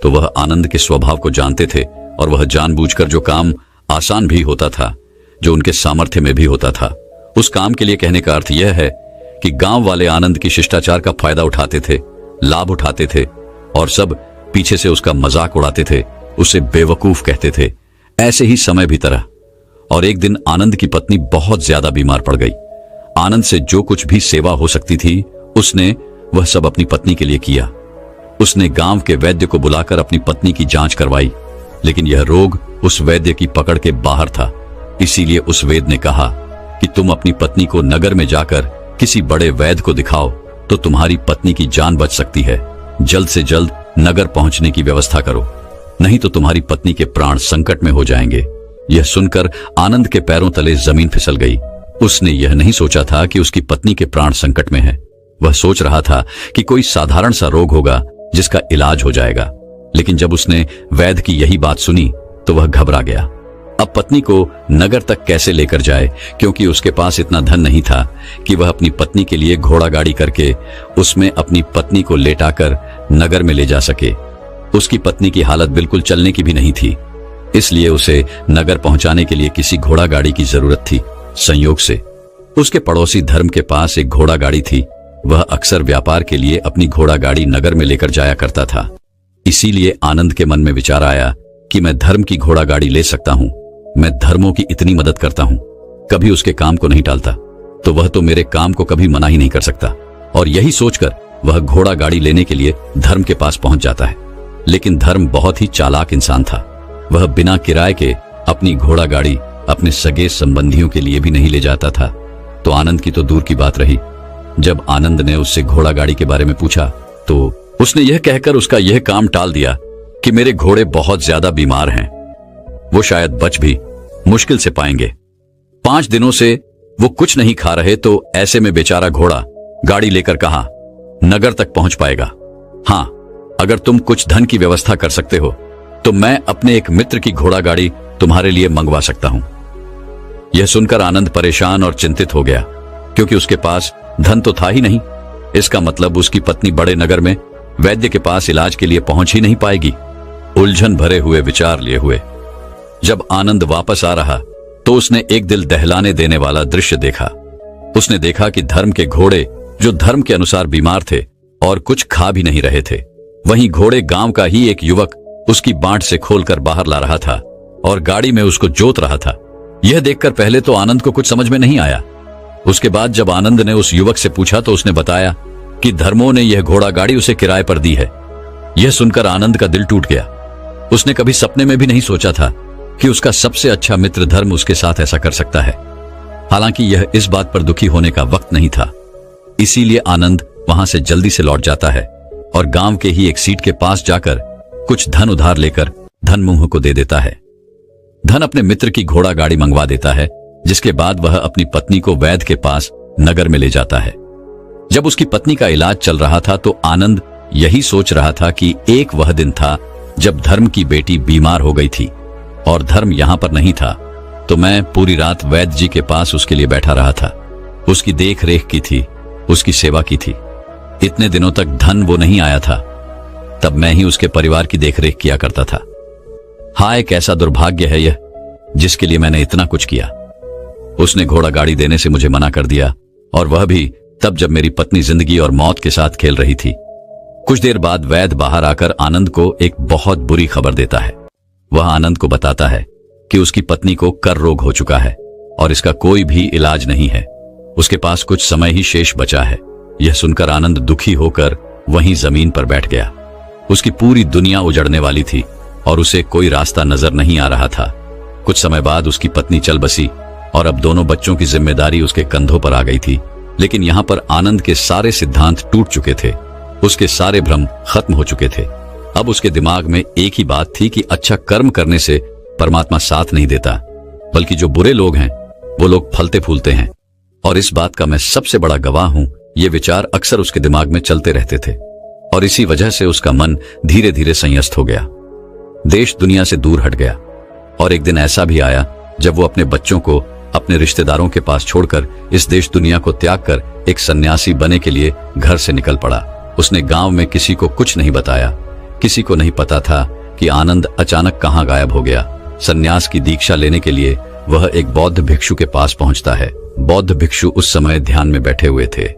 तो वह आनंद के स्वभाव को जानते थे और वह जानबूझकर जो काम आसान भी होता था, जो उनके सामर्थ्य में भी होता था, उस काम के लिए कहने का अर्थ यह है कि गांव वाले आनंद की शिष्टाचार का फायदा उठाते थे, लाभ उठाते थे और सब पीछे से उसका मजाक उड़ाते थे, उसे बेवकूफ कहते थे। ऐसे ही समय भी तरह। और एक दिन आनंद की पत्नी बहुत ज्यादा बीमार पड़ गई। आनंद से जो कुछ भी सेवा हो सकती थी उसने वह सब अपनी पत्नी के लिए किया। उसने गांव के वैद्य को बुलाकर अपनी पत्नी की जांच करवाई, लेकिन यह रोग उस वैद्य की पकड़ के बाहर था। इसीलिए उस वैद्य ने कहा कि तुम अपनी पत्नी को नगर में जाकर किसी बड़े वैद्य को दिखाओ तो तुम्हारी पत्नी की जान बच सकती है। जल्द से जल्द नगर पहुंचने की व्यवस्था करो, नहीं तो तुम्हारी पत्नी के प्राण संकट में हो जाएंगे। यह सुनकर आनंद के पैरों तले जमीन फिसल गई। उसने यह नहीं सोचा था कि उसकी पत्नी के प्राण संकट में है। वह सोच रहा था कि कोई साधारण सा रोग होगा जिसका इलाज हो जाएगा। लेकिन जब उसने वैद्य की यही बात सुनी तो वह घबरा गया। अब पत्नी को नगर तक कैसे लेकर जाए, क्योंकि उसके पास इतना धन नहीं था कि वह अपनी पत्नी के लिए घोड़ा गाड़ी करके उसमें अपनी पत्नी को लेटाकर नगर में ले जा सके। उसकी पत्नी की हालत बिल्कुल चलने की भी नहीं थी, इसलिए उसे नगर पहुंचाने के लिए किसी घोड़ा गाड़ी की जरूरत थी। संयोग से उसके पड़ोसी धर्म के पास एक घोड़ा गाड़ी थी। वह अक्सर व्यापार के लिए अपनी घोड़ा गाड़ी नगर में लेकर जाया करता था। इसीलिए आनंद के मन में विचार आया कि मैं धर्म की घोड़ा गाड़ी ले सकता हूं। मैं धर्मों की इतनी मदद करता हूं, कभी उसके काम को नहीं टालता, तो वह तो मेरे काम को कभी मना ही नहीं कर सकता। और यही सोचकर वह घोड़ा गाड़ी लेने के लिए धर्म के पास पहुंच जाता है। लेकिन धर्म बहुत ही चालाक इंसान था। वह बिना किराए के अपनी घोड़ा गाड़ी अपने सगे संबंधियों के लिए भी नहीं ले जाता था। तो आनंद की तो दूर की बात रही। जब आनंद ने उससे घोड़ा गाड़ी के बारे में पूछा तो उसने यह कहकर उसका यह काम टाल दिया कि मेरे घोड़े बहुत ज्यादा बीमार हैं, वो शायद बच भी मुश्किल से पाएंगे। 5 दिनों से वो कुछ नहीं खा रहे, तो ऐसे में बेचारा घोड़ा गाड़ी लेकर कहां नगर तक पहुंच पाएगा। हां, अगर तुम कुछ धन की व्यवस्था कर सकते हो तो मैं अपने एक मित्र की घोड़ा गाड़ी तुम्हारे लिए मंगवा सकता हूं। यह सुनकर आनंद परेशान और चिंतित हो गया, क्योंकि उसके पास धन तो था ही नहीं। इसका मतलब उसकी पत्नी बड़े नगर में वैद्य के पास इलाज के लिए पहुंच ही नहीं पाएगी। उलझन भरे हुए विचार लिए हुए जब आनंद वापस आ रहा तो उसने एक दिल दहलाने देने वाला दृश्य देखा। उसने देखा कि धर्म के घोड़े, जो धर्म के अनुसार बीमार थे और कुछ खा भी नहीं रहे थे, वहीं घोड़े गांव का ही एक युवक उसकी बांट से खोलकर बाहर ला रहा था और गाड़ी में उसको जोत रहा था। यह देखकर पहले तो आनंद को कुछ समझ में नहीं आया। उसके बाद जब आनंद ने उस युवक से पूछा तो उसने बताया कि धर्मों ने यह घोड़ा गाड़ी उसे किराए पर दी है। यह सुनकर आनंद का दिल टूट गया। उसने कभी सपने में भी नहीं सोचा था कि उसका सबसे अच्छा मित्र धर्म उसके साथ ऐसा कर सकता है। हालांकि यह इस बात पर दुखी होने का वक्त नहीं था। इसीलिए आनंद वहां से जल्दी से लौट जाता है और गांव के ही एक सीट के पास जाकर कुछ धन उधार लेकर धनमुंह को दे देता है। धन अपने मित्र की घोड़ा गाड़ी मंगवा देता है, जिसके बाद वह अपनी पत्नी को वैद्य के पास नगर में ले जाता है। जब उसकी पत्नी का इलाज चल रहा था तो आनंद यही सोच रहा था कि एक वह दिन था जब धर्म की बेटी बीमार हो गई थी और धर्म यहां पर नहीं था, तो मैं पूरी रात वैद्य जी के पास उसके लिए बैठा रहा था। उसकी देख रेख की थी, उसकी सेवा की थी। इतने दिनों तक धन वो नहीं आया था, तब मैं ही उसके परिवार की देखरेख किया करता था। हाय कैसा दुर्भाग्य है यह, जिसके लिए मैंने इतना कुछ किया। उसने घोड़ा गाड़ी देने से मुझे मना कर दिया, और वह भी तब जब मेरी पत्नी जिंदगी और मौत के साथ खेल रही थी। कुछ देर बाद वैद्य बाहर आकर आनंद को एक बहुत बुरी खबर देता है। वह आनंद को बताता है कि उसकी पत्नी को कर रोग हो चुका है और इसका कोई भी इलाज नहीं है। उसके पास कुछ समय ही शेष बचा है। यह सुनकर आनंद दुखी होकर वहीं जमीन पर बैठ गया। उसकी पूरी दुनिया उजड़ने वाली थी और उसे कोई रास्ता नजर नहीं आ रहा था। कुछ समय बाद उसकी पत्नी चल बसी और अब दोनों बच्चों की जिम्मेदारी उसके कंधों पर आ गई थी। लेकिन यहां पर आनंद के सारे सिद्धांत टूट चुके थे, उसके सारे भ्रम खत्म हो चुके थे। अब उसके दिमाग में एक ही बात थी कि अच्छा कर्म करने से परमात्मा साथ नहीं देता, बल्कि जो बुरे लोग हैं वो लोग फलते फूलते हैं। और इस बात का मैं सबसे बड़ा गवाह हूं। ये विचार अक्सर उसके दिमाग में चलते रहते थे और इसी वजह से उसका मन धीरे धीरे संयस्त हो गया, देश दुनिया से दूर हट गया। और एक दिन ऐसा भी आया जब वो अपने बच्चों को अपने रिश्तेदारों के पास छोड़कर इस देश दुनिया को त्याग कर एक सन्यासी बनने के लिए घर से निकल पड़ा। उसने गांव में किसी को कुछ नहीं बताया। किसी को नहीं पता था कि आनंद अचानक कहां गायब हो गया। सन्यास की दीक्षा लेने के लिए वह एक बौद्ध भिक्षु के पास पहुंचता है। बौद्ध भिक्षु उस समय ध्यान में बैठे हुए थे।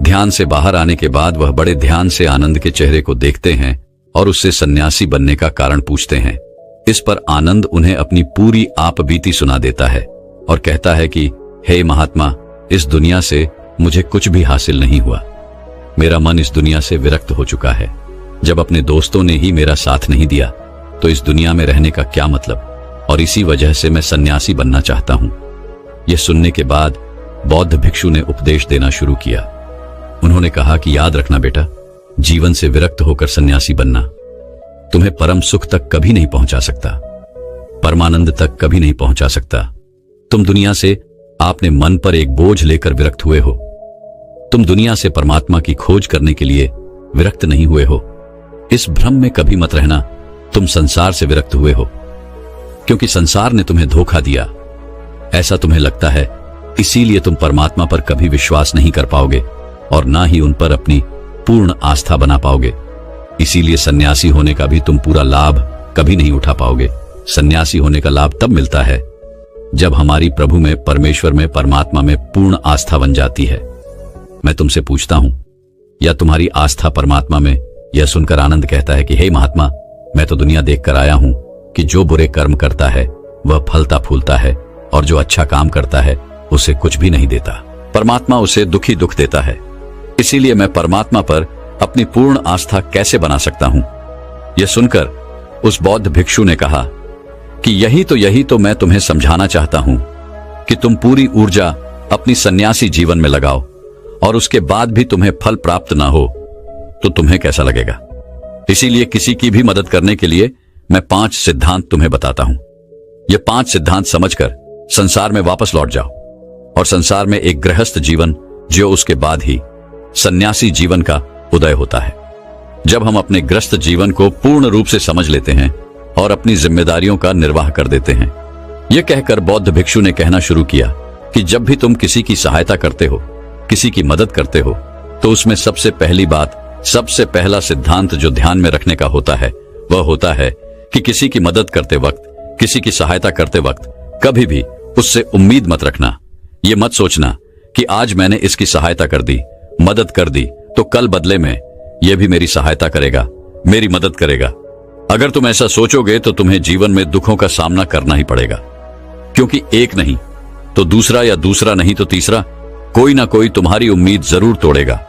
ध्यान से बाहर आने के बाद वह बड़े ध्यान से आनंद के चेहरे को देखते हैं और उससे सन्यासी बनने का कारण पूछते हैं। इस पर आनंद उन्हें अपनी पूरी आप बीती सुना देता है और कहता है कि हे महात्मा, इस दुनिया से मुझे कुछ भी हासिल नहीं हुआ। मेरा मन इस दुनिया से विरक्त हो चुका है। जब अपने दोस्तों ने ही मेरा साथ नहीं दिया तो इस दुनिया में रहने का क्या मतलब, और इसी वजह से मैं सन्यासी बनना चाहता हूं। यह सुनने के बाद बौद्ध भिक्षु ने उपदेश देना शुरू किया। उन्होंने कहा कि याद रखना बेटा, जीवन से विरक्त होकर सन्यासी बनना तुम्हें परम सुख तक कभी नहीं पहुंचा सकता, परमानंद तक कभी नहीं पहुंचा सकता। तुम दुनिया से आपने मन पर एक बोझ लेकर विरक्त हुए हो। तुम दुनिया से परमात्मा की खोज करने के लिए विरक्त नहीं हुए हो। इस भ्रम में कभी मत रहना तुम संसार से विरक्त हुए हो, क्योंकि संसार ने तुम्हें धोखा दिया। ऐसा तुम्हें लगता है, इसीलिए तुम परमात्मा पर कभी विश्वास नहीं कर पाओगे और ना ही उन पर अपनी पूर्ण आस्था बना पाओगे। इसीलिए सन्यासी होने का भी तुम पूरा लाभ कभी नहीं उठा पाओगे। सन्यासी होने का लाभ तब मिलता है जब हमारी प्रभु में, परमेश्वर में, परमात्मा में पूर्ण आस्था बन जाती है। मैं तुमसे पूछता हूं, या तुम्हारी आस्था परमात्मा में? यह सुनकर आनंद कहता है कि हे महात्मा, मैं तो दुनिया देखकर आया हूं कि जो बुरे कर्म करता है वह फलता फूलता है और जो अच्छा काम करता है उसे कुछ भी नहीं देता। परमात्मा उसे दुखी दुख देता है। इसीलिए मैं परमात्मा पर अपनी पूर्ण आस्था कैसे बना सकता हूं? यह सुनकर उस बौद्ध भिक्षु ने कहा कि यही तो मैं तुम्हें समझाना चाहता हूं कि तुम पूरी ऊर्जा अपनी सन्यासी जीवन में लगाओ और उसके बाद भी तुम्हें फल प्राप्त ना हो तो तुम्हें कैसा लगेगा। इसीलिए किसी की भी मदद करने के लिए मैं 5 सिद्धांत तुम्हें बताता हूं। ये 5 सिद्धांत समझकर संसार में वापस लौट जाओ और संसार में एक गृहस्थ जीवन जियो। उसके बाद ही सन्यासी जीवन का उदय होता है। जब हम अपने गृहस्थ जीवन को पूर्ण रूप से समझ लेते हैं और अपनी जिम्मेदारियों का निर्वाह कर देते हैं। यह कहकर बौद्ध भिक्षु ने कहना शुरू किया कि जब भी तुम किसी की सहायता करते हो, किसी की मदद करते हो, तो उसमें सबसे पहली बात, सबसे पहला सिद्धांत जो ध्यान में रखने का होता है वह होता है कि किसी की मदद करते वक्त, किसी की सहायता करते वक्त कभी भी उससे उम्मीद मत रखना। ये मत सोचना कि आज मैंने इसकी सहायता कर दी, मदद कर दी, तो कल बदले में यह भी मेरी सहायता करेगा, मेरी मदद करेगा। अगर तुम ऐसा सोचोगे तो तुम्हें जीवन में दुखों का सामना करना ही पड़ेगा, क्योंकि एक नहीं तो दूसरा, या दूसरा नहीं तो तीसरा, कोई ना कोई तुम्हारी उम्मीद जरूर तोड़ेगा।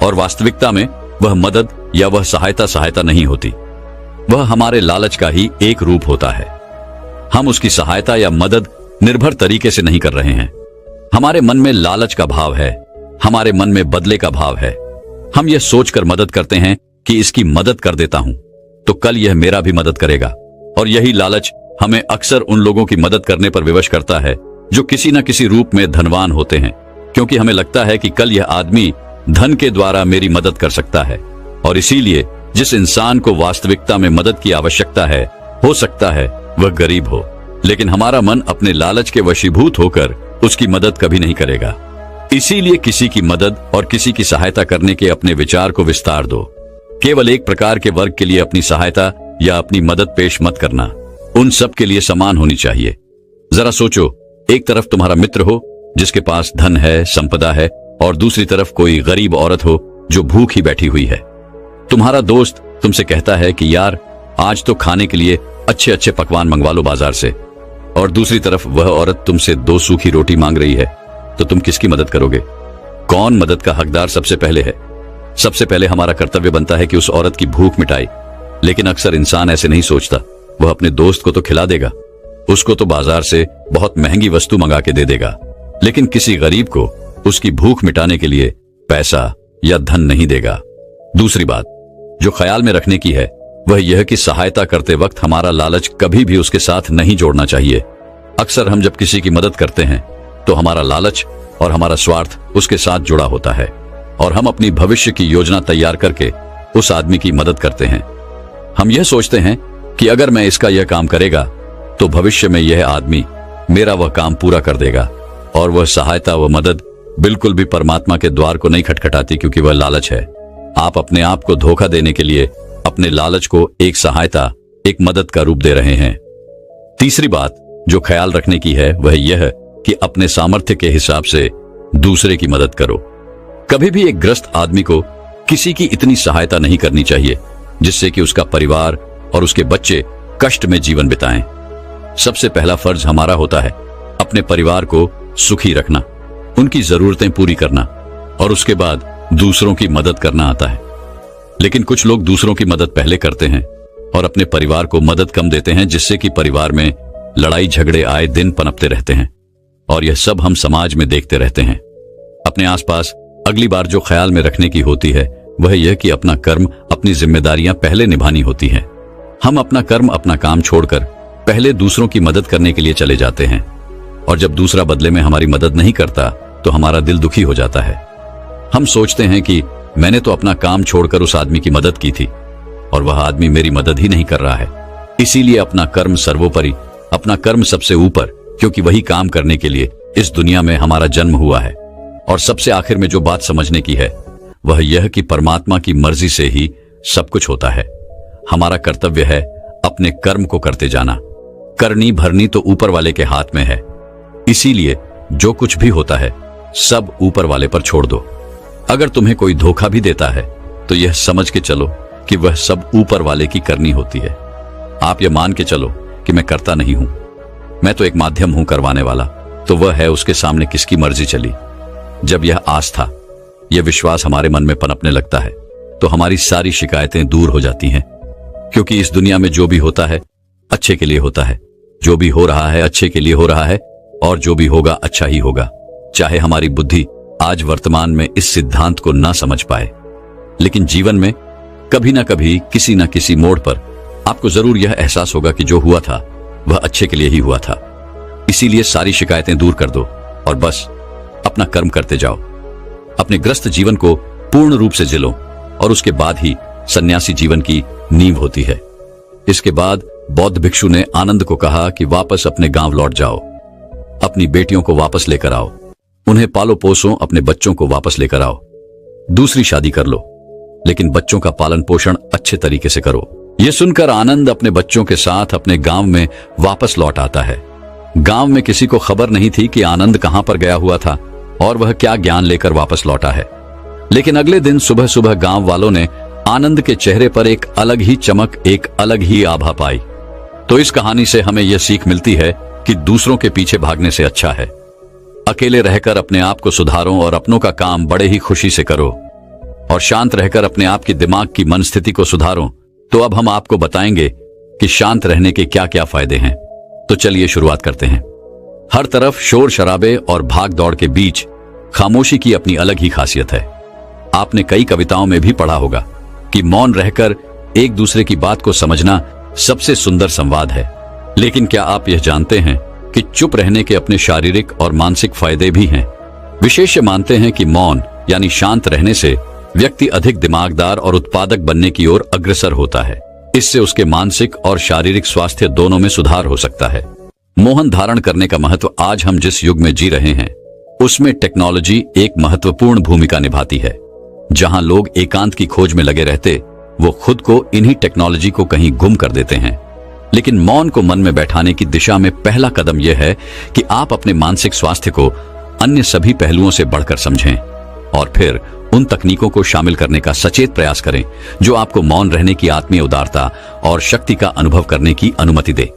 और वास्तविकता में वह मदद या वह सहायता नहीं होती, वह हमारे लालच का ही एक रूप होता है। हम उसकी सहायता या मदद निर्भर तरीके से नहीं कर रहे हैं। हमारे मन में लालच का भाव है, हमारे मन में बदले का भाव है। हम यह सोचकर मदद करते हैं कि इसकी मदद कर देता हूं तो कल यह मेरा भी मदद करेगा। और यही लालच हमें अक्सर उन लोगों की मदद करने पर विवश करता है जो किसी न किसी रूप में धनवान होते हैं, क्योंकि हमें लगता है कि कल यह आदमी धन के द्वारा मेरी मदद कर सकता है। और इसीलिए जिस इंसान को वास्तविकता में मदद की आवश्यकता है, हो सकता है वह गरीब हो, लेकिन हमारा मन अपने लालच के वशीभूत होकर उसकी मदद कभी नहीं करेगा। इसीलिए किसी की मदद और किसी की सहायता करने के अपने विचार को विस्तार दो। केवल एक प्रकार के वर्ग के लिए अपनी सहायता या अपनी मदद पेश मत करना, उन सब के लिए समान होनी चाहिए। जरा सोचो, एक तरफ तुम्हारा मित्र हो जिसके पास धन है, संपदा है, और दूसरी तरफ कोई गरीब औरत हो जो भूखी बैठी हुई है। तुम्हारा दोस्त तुमसे कहता है कि यार आज तो खाने के लिए अच्छे अच्छे पकवान मंगवा लो बाजार से, और दूसरी तरफ वह औरत तुमसे 2 सूखी रोटी मांग रही है, तो तुम किसकी मदद करोगे? कौन मदद का हकदार सबसे पहले है? सबसे पहले हमारा कर्तव्य बनता है कि उस औरत की भूख मिटाए, लेकिन अक्सर इंसान ऐसे नहीं सोचता। वह अपने दोस्त को तो खिला देगा, उसको तो बाजार से बहुत महंगी वस्तु मंगा के दे देगा, लेकिन किसी गरीब को उसकी भूख मिटाने के लिए पैसा या धन नहीं देगा। दूसरी बात जो ख्याल में रखने की है वह यह कि सहायता करते वक्त हमारा लालच कभी भी उसके साथ नहीं जोड़ना चाहिए। अक्सर हम जब किसी की मदद करते हैं तो हमारा लालच और हमारा स्वार्थ उसके साथ जुड़ा होता है, और हम अपनी भविष्य की योजना तैयार करके उस आदमी की मदद करते हैं। हम यह सोचते हैं कि अगर मैं इसका यह काम करेगा तो भविष्य में यह आदमी मेरा वह काम पूरा कर देगा, और वह सहायता व मदद बिल्कुल भी परमात्मा के द्वार को नहीं खटखटाती, क्योंकि वह लालच है। आप अपने आप को धोखा देने के लिए अपने लालच को एक सहायता, एक मदद का रूप दे रहे हैं। तीसरी बात जो ख्याल रखने की है वह यह कि अपने सामर्थ्य के हिसाब से दूसरे की मदद करो। कभी भी एक ग्रस्त आदमी को किसी की इतनी सहायता नहीं करनी चाहिए जिससे कि उसका परिवार और उसके बच्चे कष्ट में जीवन बिताएं। सबसे पहला फर्ज हमारा होता है अपने परिवार को सुखी रखना, उनकी जरूरतें पूरी करना, और उसके बाद दूसरों की मदद करना आता है। लेकिन कुछ लोग दूसरों की मदद पहले करते हैं और अपने परिवार को मदद कम देते हैं, जिससे कि परिवार में लड़ाई झगड़े आए दिन पनपते रहते हैं, और यह सब हम समाज में देखते रहते हैं। अपने आसपास अगली बार जो ख्याल में रखने की होती है वह यह कि अपना कर्म, अपनी जिम्मेदारियां पहले निभानी होती हैं। हम अपना कर्म, अपना काम छोड़कर पहले दूसरों की मदद करने के लिए चले जाते हैं, और जब दूसरा बदले में हमारी मदद नहीं करता तो हमारा दिल दुखी हो जाता है। हम सोचते हैं कि मैंने तो अपना काम छोड़कर उस आदमी की मदद की थी और वह आदमी मेरी मदद ही नहीं कर रहा है। इसीलिए अपना कर्म सर्वोपरि, अपना कर्म सबसे ऊपर, क्योंकि वही काम करने के लिए इस दुनिया में हमारा जन्म हुआ है। और सबसे आखिर में जो बात समझने की है वह यह कि परमात्मा की मर्जी से ही सब कुछ होता है। हमारा कर्तव्य है अपने कर्म को करते जाना। करनी भरनी तो ऊपर वाले के हाथ में है, इसीलिए जो कुछ भी होता है सब ऊपर वाले पर छोड़ दो। अगर तुम्हें कोई धोखा भी देता है तो यह समझ के चलो कि वह सब ऊपर वाले की करनी होती है। आप यह मान के चलो कि मैं करता नहीं हूं, मैं तो एक माध्यम हूं करवाने वाला, तो वह है उसके सामने किसकी मर्जी चली। जब यह आस्था, यह विश्वास हमारे मन में पनपने लगता है तो हमारी सारी शिकायतें दूर हो जाती हैं, क्योंकि इस दुनिया में जो भी होता है अच्छे के लिए होता है, जो भी हो रहा है अच्छे के लिए हो रहा है, और जो भी होगा अच्छा ही होगा। चाहे हमारी बुद्धि आज वर्तमान में इस सिद्धांत को ना समझ पाए, लेकिन जीवन में कभी ना कभी, किसी ना किसी मोड़ पर आपको जरूर यह एहसास होगा कि जो हुआ था वह अच्छे के लिए ही हुआ था। इसीलिए सारी शिकायतें दूर कर दो और बस अपना कर्म करते जाओ। अपने ग्रस्त जीवन को पूर्ण रूप से जिलो, और उसके बाद ही सन्यासी जीवन की नींव होती है। इसके बाद बौद्ध भिक्षु ने आनंद को कहा कि वापस अपने गांव लौट जाओ, अपनी बेटियों को वापस लेकर आओ, उन्हें पालो पोसो, अपने बच्चों को वापस लेकर आओ, दूसरी शादी कर लो, लेकिन बच्चों का पालन पोषण अच्छे तरीके से करो। यह सुनकर आनंद अपने बच्चों के साथ अपने गांव में वापस लौट आता है। गांव में किसी को खबर नहीं थी कि आनंद कहां पर गया हुआ था और वह क्या ज्ञान लेकर वापस लौटा है। लेकिन अगले दिन सुबह सुबह गांव वालों ने आनंद के चेहरे पर एक अलग ही चमक, एक अलग ही आभा पाई। तो इस कहानी से हमें यह सीख मिलती है कि दूसरों के पीछे भागने से अच्छा है अकेले रहकर अपने आप को सुधारो और अपनों का काम बड़े ही खुशी से करो, और शांत रहकर अपने आप की दिमाग की मन स्थिति को सुधारो। तो अब हम आपको बताएंगे कि शांत रहने के क्या क्या फायदे हैं। तो चलिए शुरुआत करते हैं। हर तरफ शोर शराबे और भाग दौड़ के बीच खामोशी की अपनी अलग ही खासियत है। आपने कई कविताओं में भी पढ़ा होगा कि मौन रहकर एक दूसरे की बात को समझना सबसे सुंदर संवाद है। लेकिन क्या आप यह जानते हैं कि चुप रहने के अपने शारीरिक और मानसिक फायदे भी हैं। विशेषज्ञ मानते हैं कि मौन यानी शांत रहने से व्यक्ति अधिक दिमागदार और उत्पादक बनने की ओर अग्रसर होता है। इससे उसके मानसिक और शारीरिक स्वास्थ्य दोनों में सुधार हो सकता है। मौन धारण करने का महत्व आज हम जिस युग में जी रहे हैं उसमें टेक्नोलॉजी एक महत्वपूर्ण भूमिका निभाती है। जहां लोग एकांत की खोज में लगे रहते, वो खुद को इन्हीं टेक्नोलॉजी को कहीं गुम कर देते हैं। लेकिन मौन को मन में बैठाने की दिशा में पहला कदम यह है कि आप अपने मानसिक स्वास्थ्य को अन्य सभी पहलुओं से बढ़कर समझें और फिर उन तकनीकों को शामिल करने का सचेत प्रयास करें जो आपको मौन रहने की आत्मीय उदारता और शक्ति का अनुभव करने की अनुमति दे।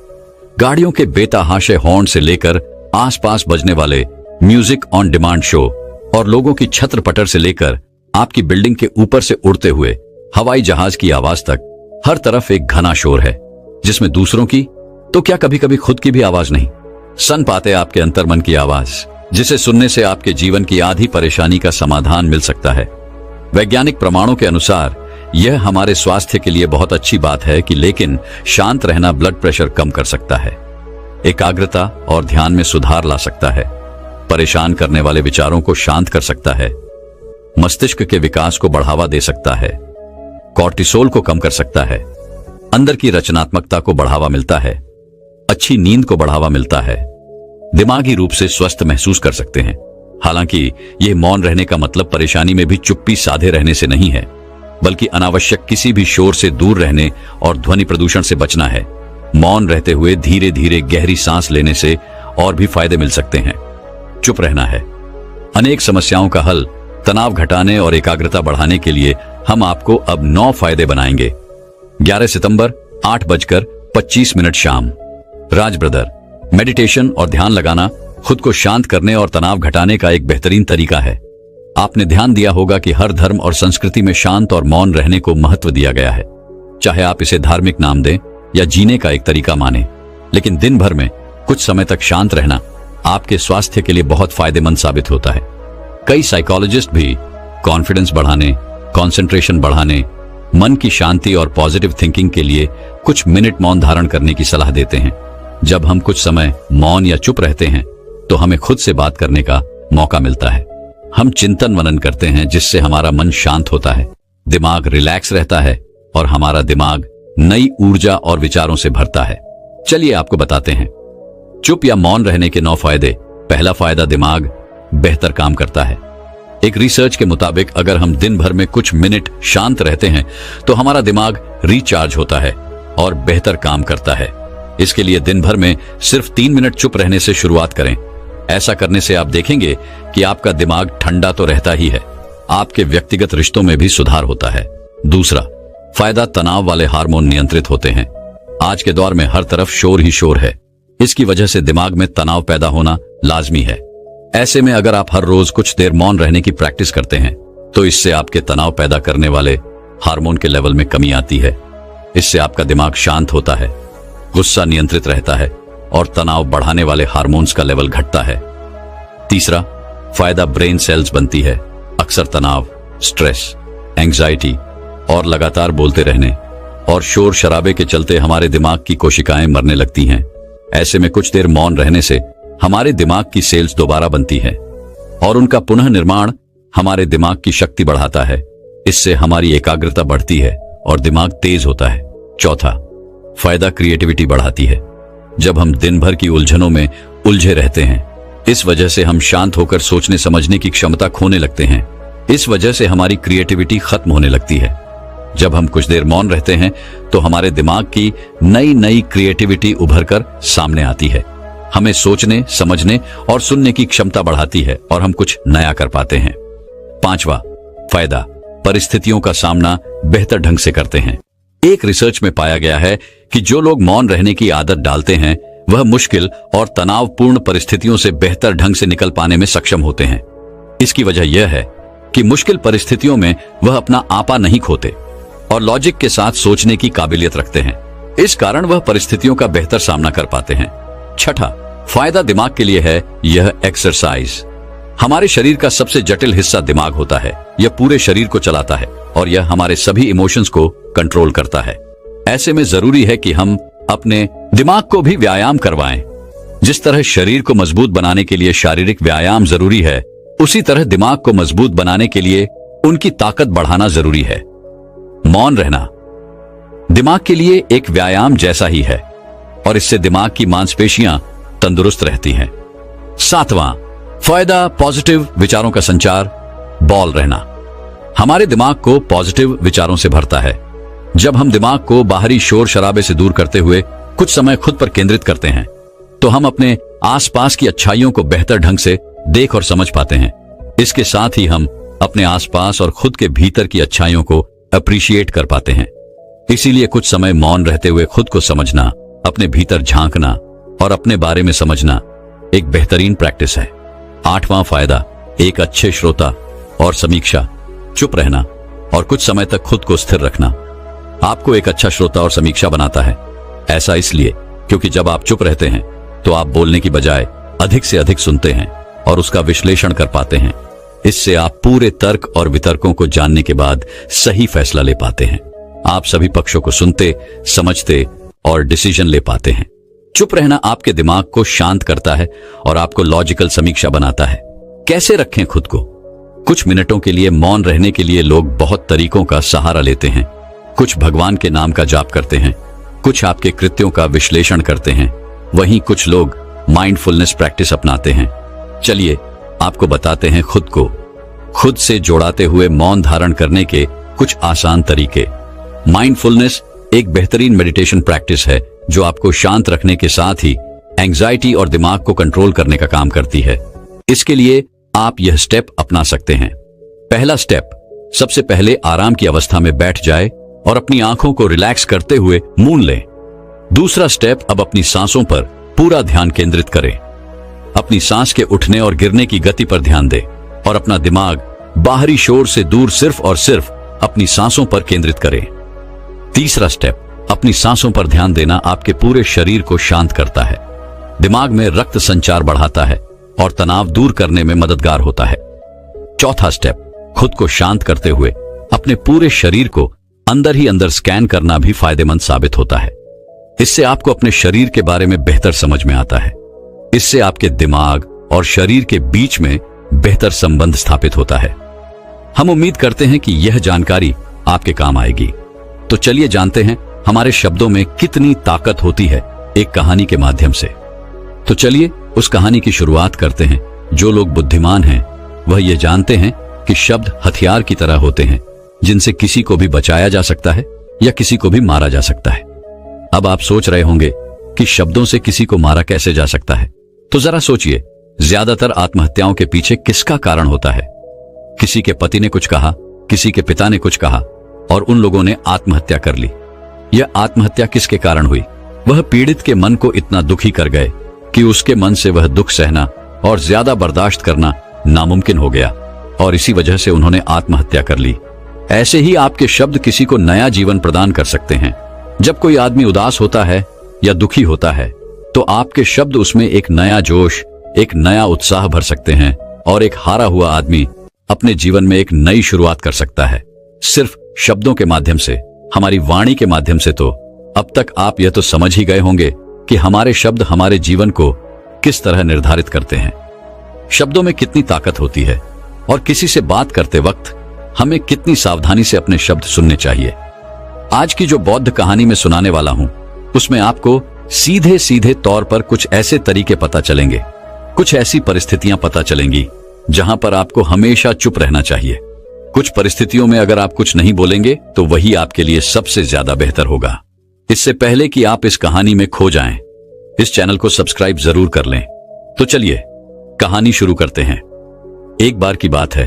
गाड़ियों के बेतहाशे हॉर्न से लेकर आसपास बजने वाले म्यूजिक ऑन डिमांड शो और लोगों की छत्र पटर से लेकर आपकी बिल्डिंग के ऊपर से उड़ते हुए हवाई जहाज की आवाज तक, हर तरफ एक घना शोर है जिसमें दूसरों की तो क्या कभी कभी खुद की भी आवाज नहीं सुन पाते आपके अंतर्मन की आवाज, जिसे सुनने से आपके जीवन की आधी परेशानी का समाधान मिल सकता है। वैज्ञानिक प्रमाणों के अनुसार यह हमारे स्वास्थ्य के लिए बहुत अच्छी बात है कि लेकिन शांत रहना ब्लड प्रेशर कम कर सकता है, एकाग्रता और ध्यान में सुधार ला सकता है, परेशान करने वाले विचारों को शांत कर सकता है, मस्तिष्क के विकास को बढ़ावा दे सकता है, कॉर्टिसोल को कम कर सकता है, अंदर की रचनात्मकता को बढ़ावा मिलता है, अच्छी नींद को बढ़ावा मिलता है, दिमागी रूप से स्वस्थ महसूस कर सकते हैं। हालांकि यह मौन रहने का मतलब परेशानी में भी चुप्पी साधे रहने से नहीं है, बल्कि अनावश्यक किसी भी शोर से दूर रहने और ध्वनि प्रदूषण से बचना है। मौन रहते हुए धीरे धीरे गहरी सांस लेने से और भी फायदे मिल सकते हैं। चुप रहना है। अनेक समस्याओं का हल, तनाव घटाने और एकाग्रता बढ़ाने के लिए हम आपको अब 9 फायदे बनाएंगे। 11 सितंबर 8:25 शाम। राज ब्रदर, मेडिटेशन और ध्यान लगाना खुद को शांत करने और तनाव घटाने का एक बेहतरीन तरीका है। आपने ध्यान दिया होगा कि हर धर्म और संस्कृति में शांत और मौन रहने को महत्व दिया गया है। चाहे आप इसे धार्मिक नाम दें या जीने का एक तरीका माने, लेकिन दिन भर में कुछ समय तक शांत रहना आपके स्वास्थ्य के लिए बहुत फायदेमंद साबित होता है। कई साइकोलॉजिस्ट भी कॉन्फिडेंस बढ़ाने, कंसंट्रेशन बढ़ाने, मन की शांति और पॉजिटिव थिंकिंग के लिए कुछ मिनट मौन धारण करने की सलाह देते हैं। जब हम कुछ समय मौन या चुप रहते हैं तो हमें खुद से बात करने का मौका मिलता है। हम चिंतन मनन करते हैं जिससे हमारा मन शांत होता है, दिमाग रिलैक्स रहता है और हमारा दिमाग नई ऊर्जा और विचारों से भरता है। चलिए आपको बताते हैं चुप या मौन रहने के 9 फायदे। पहला फायदा, दिमाग बेहतर काम करता है। एक रिसर्च के मुताबिक अगर हम दिन भर में कुछ मिनट शांत रहते हैं तो हमारा दिमाग रिचार्ज होता है और बेहतर काम करता है। इसके लिए दिन भर में सिर्फ 3 मिनट चुप रहने से शुरुआत करें। ऐसा करने से आप देखेंगे कि आपका दिमाग ठंडा तो रहता ही है, आपके व्यक्तिगत रिश्तों में भी सुधार होता है। दूसरा फायदा, तनाव वाले हार्मोन नियंत्रित होते हैं। आज के दौर में हर तरफ शोर ही शोर है। इसकी वजह से दिमाग में तनाव पैदा होना लाजमी है। ऐसे में अगर आप हर रोज कुछ देर मौन रहने की प्रैक्टिस करते हैं तो इससे आपके तनाव पैदा करने वाले हार्मोन के लेवल में कमी आती है। इससे आपका दिमाग शांत होता है, गुस्सा नियंत्रित रहता है और तनाव बढ़ाने वाले हार्मोन्स का लेवल घटता है। तीसरा फायदा, ब्रेन सेल्स बनती है। अक्सर तनाव, स्ट्रेस, एंजाइटी और लगातार बोलते रहने और शोर शराबे के चलते हमारे दिमाग की कोशिकाएं मरने लगती हैं। ऐसे में कुछ देर मौन रहने से हमारे दिमाग की सेल्स दोबारा बनती है और उनका पुनः निर्माण हमारे दिमाग की शक्ति बढ़ाता है। इससे हमारी एकाग्रता बढ़ती है और दिमाग तेज होता है। चौथा फायदा, क्रिएटिविटी बढ़ाती है। जब हम दिन भर की उलझनों में उलझे रहते हैं, इस वजह से हम शांत होकर सोचने समझने की क्षमता खोने लगते हैं। इस वजह से हमारी क्रिएटिविटी खत्म होने लगती है। जब हम कुछ देर मौन रहते हैं तो हमारे दिमाग की नई नई क्रिएटिविटी उभर कर सामने आती है। हमें सोचने, समझने और सुनने की क्षमता बढ़ाती है और हम कुछ नया कर पाते हैं। पांचवा फायदा, परिस्थितियों का सामना बेहतर ढंग से करते हैं। एक रिसर्च में पाया गया है कि जो लोग मौन रहने की आदत डालते हैं वह मुश्किल और तनावपूर्ण परिस्थितियों से बेहतर ढंग से निकल पाने में सक्षम होते हैं। इसकी वजह यह है कि मुश्किल परिस्थितियों में वह अपना आपा नहीं खोते और लॉजिक के साथ सोचने की काबिलियत रखते हैं। इस कारण वह परिस्थितियों का बेहतर सामना कर पाते हैं। छठा फायदा दिमाग के लिए है, यह एक्सरसाइज। हमारे शरीर का सबसे जटिल हिस्सा दिमाग होता है। यह पूरे शरीर को चलाता है और यह हमारे सभी इमोशंस को कंट्रोल करता है। ऐसे में जरूरी है कि हम अपने दिमाग को भी व्यायाम करवाएं। जिस तरह शरीर को मजबूत बनाने के लिए शारीरिक व्यायाम जरूरी है, उसी तरह दिमाग को मजबूत बनाने के लिए उनकी ताकत बढ़ाना जरूरी है। मौन रहना दिमाग के लिए एक व्यायाम जैसा ही है और इससे दिमाग की मांसपेशियां तंदुरुस्त रहती हैं। सातवां फायदा पॉजिटिव विचारों का संचार, बॉल रहना। हमारे दिमाग को पॉजिटिव विचारों से भरता है। जब हम दिमाग को बाहरी शोर शराबे से दूर करते हुए कुछ समय खुद पर केंद्रित करते हैं तो हम अपने आसपास की अच्छाइयों को बेहतर ढंग से देख और समझ पाते हैं। इसके साथ ही हम अपने आसपास और खुद के भीतर की अच्छाइयों को अप्रिशिएट कर पाते हैं। इसीलिए कुछ समय मौन रहते हुए खुद को समझना, अपने भीतर झांकना और अपने बारे में समझना एक बेहतरीन प्रैक्टिस है। 8वां फायदा, एक अच्छे श्रोता और समीक्षा, चुप रहना और कुछ समय तक खुद को स्थिर रखना आपको एक अच्छा श्रोता और समीक्षा बनाता है। ऐसा इसलिए क्योंकि जब आप चुप रहते हैं तो आप बोलने की बजाय अधिक से अधिक सुनते हैं और उसका विश्लेषण कर पाते हैं। इससे आप पूरे तर्क और वितर्कों को जानने के बाद सही फैसला ले पाते हैं। आप सभी पक्षों को सुनते, समझते और डिसीजन ले पाते हैं। चुप रहना आपके दिमाग को शांत करता है और आपको लॉजिकल समीक्षा बनाता है। कैसे रखें खुद को? कुछ मिनटों के लिए मौन रहने के लिए लोग बहुत तरीकों का सहारा लेते हैं। कुछ भगवान के नाम का जाप करते हैं, कुछ आपके कृत्यों का विश्लेषण करते हैं, वहीं कुछ लोग माइंडफुलनेस प्रैक्टिस अपनाते हैं। चलिए आपको बताते हैं खुद से जोड़ाते हुए मौन धारण करने के कुछ आसान तरीके। माइंडफुलनेस एक बेहतरीन मेडिटेशन प्रैक्टिस है जो आपको शांत रखने के साथ ही एंजाइटी और दिमाग को कंट्रोल करने का काम करती है। इसके लिए आप यह स्टेप अपना सकते हैं। पहला स्टेप, सबसे पहले आराम की अवस्था में बैठ जाए और अपनी आंखों को रिलैक्स करते हुए मूंद लें। दूसरा स्टेप, अब अपनी सांसों पर पूरा ध्यान केंद्रित करें। अपनी सांस के उठने और गिरने की गति पर ध्यान दें और अपना दिमाग बाहरी शोर से दूर सिर्फ और सिर्फ अपनी सांसों पर केंद्रित करें। तीसरा स्टेप, अपनी सांसों पर ध्यान देना आपके पूरे शरीर को शांत करता है, दिमाग में रक्त संचार बढ़ाता है और तनाव दूर करने में मददगार होता है। चौथा स्टेप, खुद को शांत करते हुए अपने पूरे शरीर को अंदर ही अंदर स्कैन करना भी फायदेमंद साबित होता है। इससे आपको अपने शरीर के बारे में बेहतर समझ में आता है। इससे आपके दिमाग और शरीर के बीच में बेहतर संबंध स्थापित होता है। हम उम्मीद करते हैं कि यह जानकारी आपके काम आएगी। तो चलिए जानते हैं हमारे शब्दों में कितनी ताकत होती है एक कहानी के माध्यम से। तो चलिए उस कहानी की शुरुआत करते हैं। जो लोग बुद्धिमान हैं वह ये जानते हैं कि शब्द हथियार की तरह होते हैं जिनसे किसी को भी बचाया जा सकता है या किसी को भी मारा जा सकता है। अब आप सोच रहे होंगे कि शब्दों से किसी को मारा कैसे जा सकता है, तो जरा सोचिए, ज्यादातर आत्महत्याओं के पीछे किसका कारण होता है? किसी के पति ने कुछ कहा, किसी के पिता ने कुछ कहा और उन लोगों ने आत्महत्या कर ली। यह आत्महत्या किसके कारण हुई? वह पीड़ित के मन को इतना दुखी कर गए कि उसके मन से वह दुख सहना और ज्यादा बर्दाश्त करना नामुमकिन हो गया और इसी वजह से उन्होंने आत्महत्या कर ली। ऐसे ही आपके शब्द किसी को नया जीवन प्रदान कर सकते हैं। जब कोई आदमी उदास होता है या दुखी होता है तो आपके शब्द उसमें एक नया जोश, एक नया उत्साह भर सकते हैं और एक हारा हुआ आदमी अपने जीवन में एक नई शुरुआत कर सकता है, सिर्फ शब्दों के माध्यम से, हमारी वाणी के माध्यम से। तो अब तक आप यह तो समझ ही गए होंगे कि हमारे शब्द हमारे जीवन को किस तरह निर्धारित करते हैं। शब्दों में कितनी ताकत होती है और किसी से बात करते वक्त हमें कितनी सावधानी से अपने शब्द सुनने चाहिए। आज की जो बौद्ध कहानी में सुनाने वाला हूं उसमें आपको सीधे सीधे तौर पर कुछ ऐसे तरीके पता चलेंगे, कुछ ऐसी परिस्थितियां पता चलेंगी जहां पर आपको हमेशा चुप रहना चाहिए। कुछ परिस्थितियों में अगर आप कुछ नहीं बोलेंगे तो वही आपके लिए सबसे ज्यादा बेहतर होगा। इससे पहले कि आप इस कहानी में खो जाएं, इस चैनल को सब्सक्राइब जरूर कर लें। तो चलिए कहानी शुरू करते हैं। एक बार की बात है,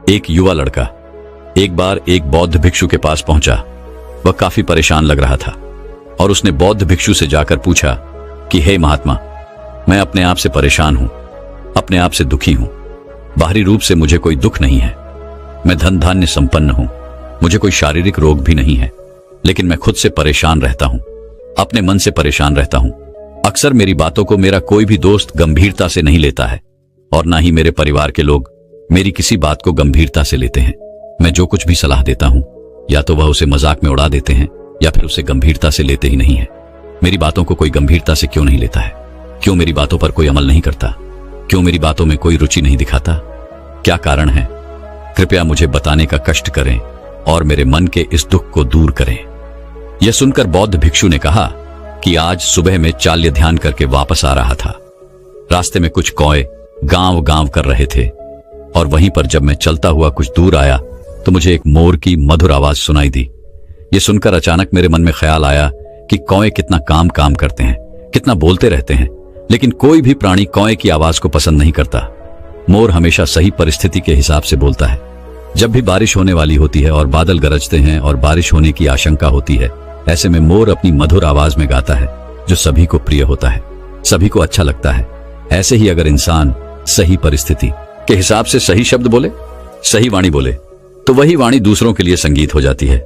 एक युवा लड़का एक बार एक बौद्ध भिक्षु के पास पहुंचा। वह काफी परेशान लग रहा था और उसने बौद्ध भिक्षु से जाकर पूछा कि हे महात्मा, मैं अपने आप से परेशान हूं, अपने आप से दुखी हूं। बाहरी रूप से मुझे कोई दुख नहीं है, मैं धन धान्य संपन्न हूं, मुझे कोई शारीरिक रोग भी नहीं है, लेकिन मैं खुद से परेशान रहता हूं, अपने मन से परेशान रहता हूं। अक्सर मेरी बातों को मेरा कोई भी दोस्त गंभीरता से नहीं लेता है और ना ही मेरे परिवार के लोग मेरी किसी बात को गंभीरता से लेते हैं। मैं जो कुछ भी सलाह देता हूं या तो वह उसे मजाक में उड़ा देते हैं या फिर उसे गंभीरता से लेते ही नहीं है। मेरी बातों को कोई गंभीरता से क्यों नहीं लेता है? क्यों मेरी बातों पर कोई अमल नहीं करता? क्यों मेरी बातों में कोई रुचि नहीं दिखाता? क्या कारण है? कृपया मुझे बताने का कष्ट करें और मेरे मन के इस दुख को दूर करें। यह सुनकर बौद्ध भिक्षु ने कहा कि आज सुबह में चाल्य ध्यान करके वापस आ रहा था। रास्ते में कुछ कौए गांव गांव कर रहे थे। और वहीं पर जब मैं चलता हुआ कुछ दूर आया तो मुझे एक मोर की मधुर आवाज सुनाई दी। ये सुनकर अचानक मेरे मन में ख्याल आया कि कौए कितना काम काम करते हैं, कितना बोलते रहते हैं, लेकिन कोई भी प्राणी कौए की आवाज को पसंद नहीं करता। मोर हमेशा सही परिस्थिति के हिसाब से बोलता है। जब भी बारिश होने वाली होती है और बादल गरजते हैं और बारिश होने की आशंका होती है, ऐसे में मोर अपनी मधुर आवाज में गाता है, जो सभी को प्रिय होता है, सभी को अच्छा लगता है। ऐसे ही अगर इंसान सही परिस्थिति के हिसाब से सही शब्द बोले, सही वाणी बोले, तो वही वाणी दूसरों के लिए संगीत हो जाती है,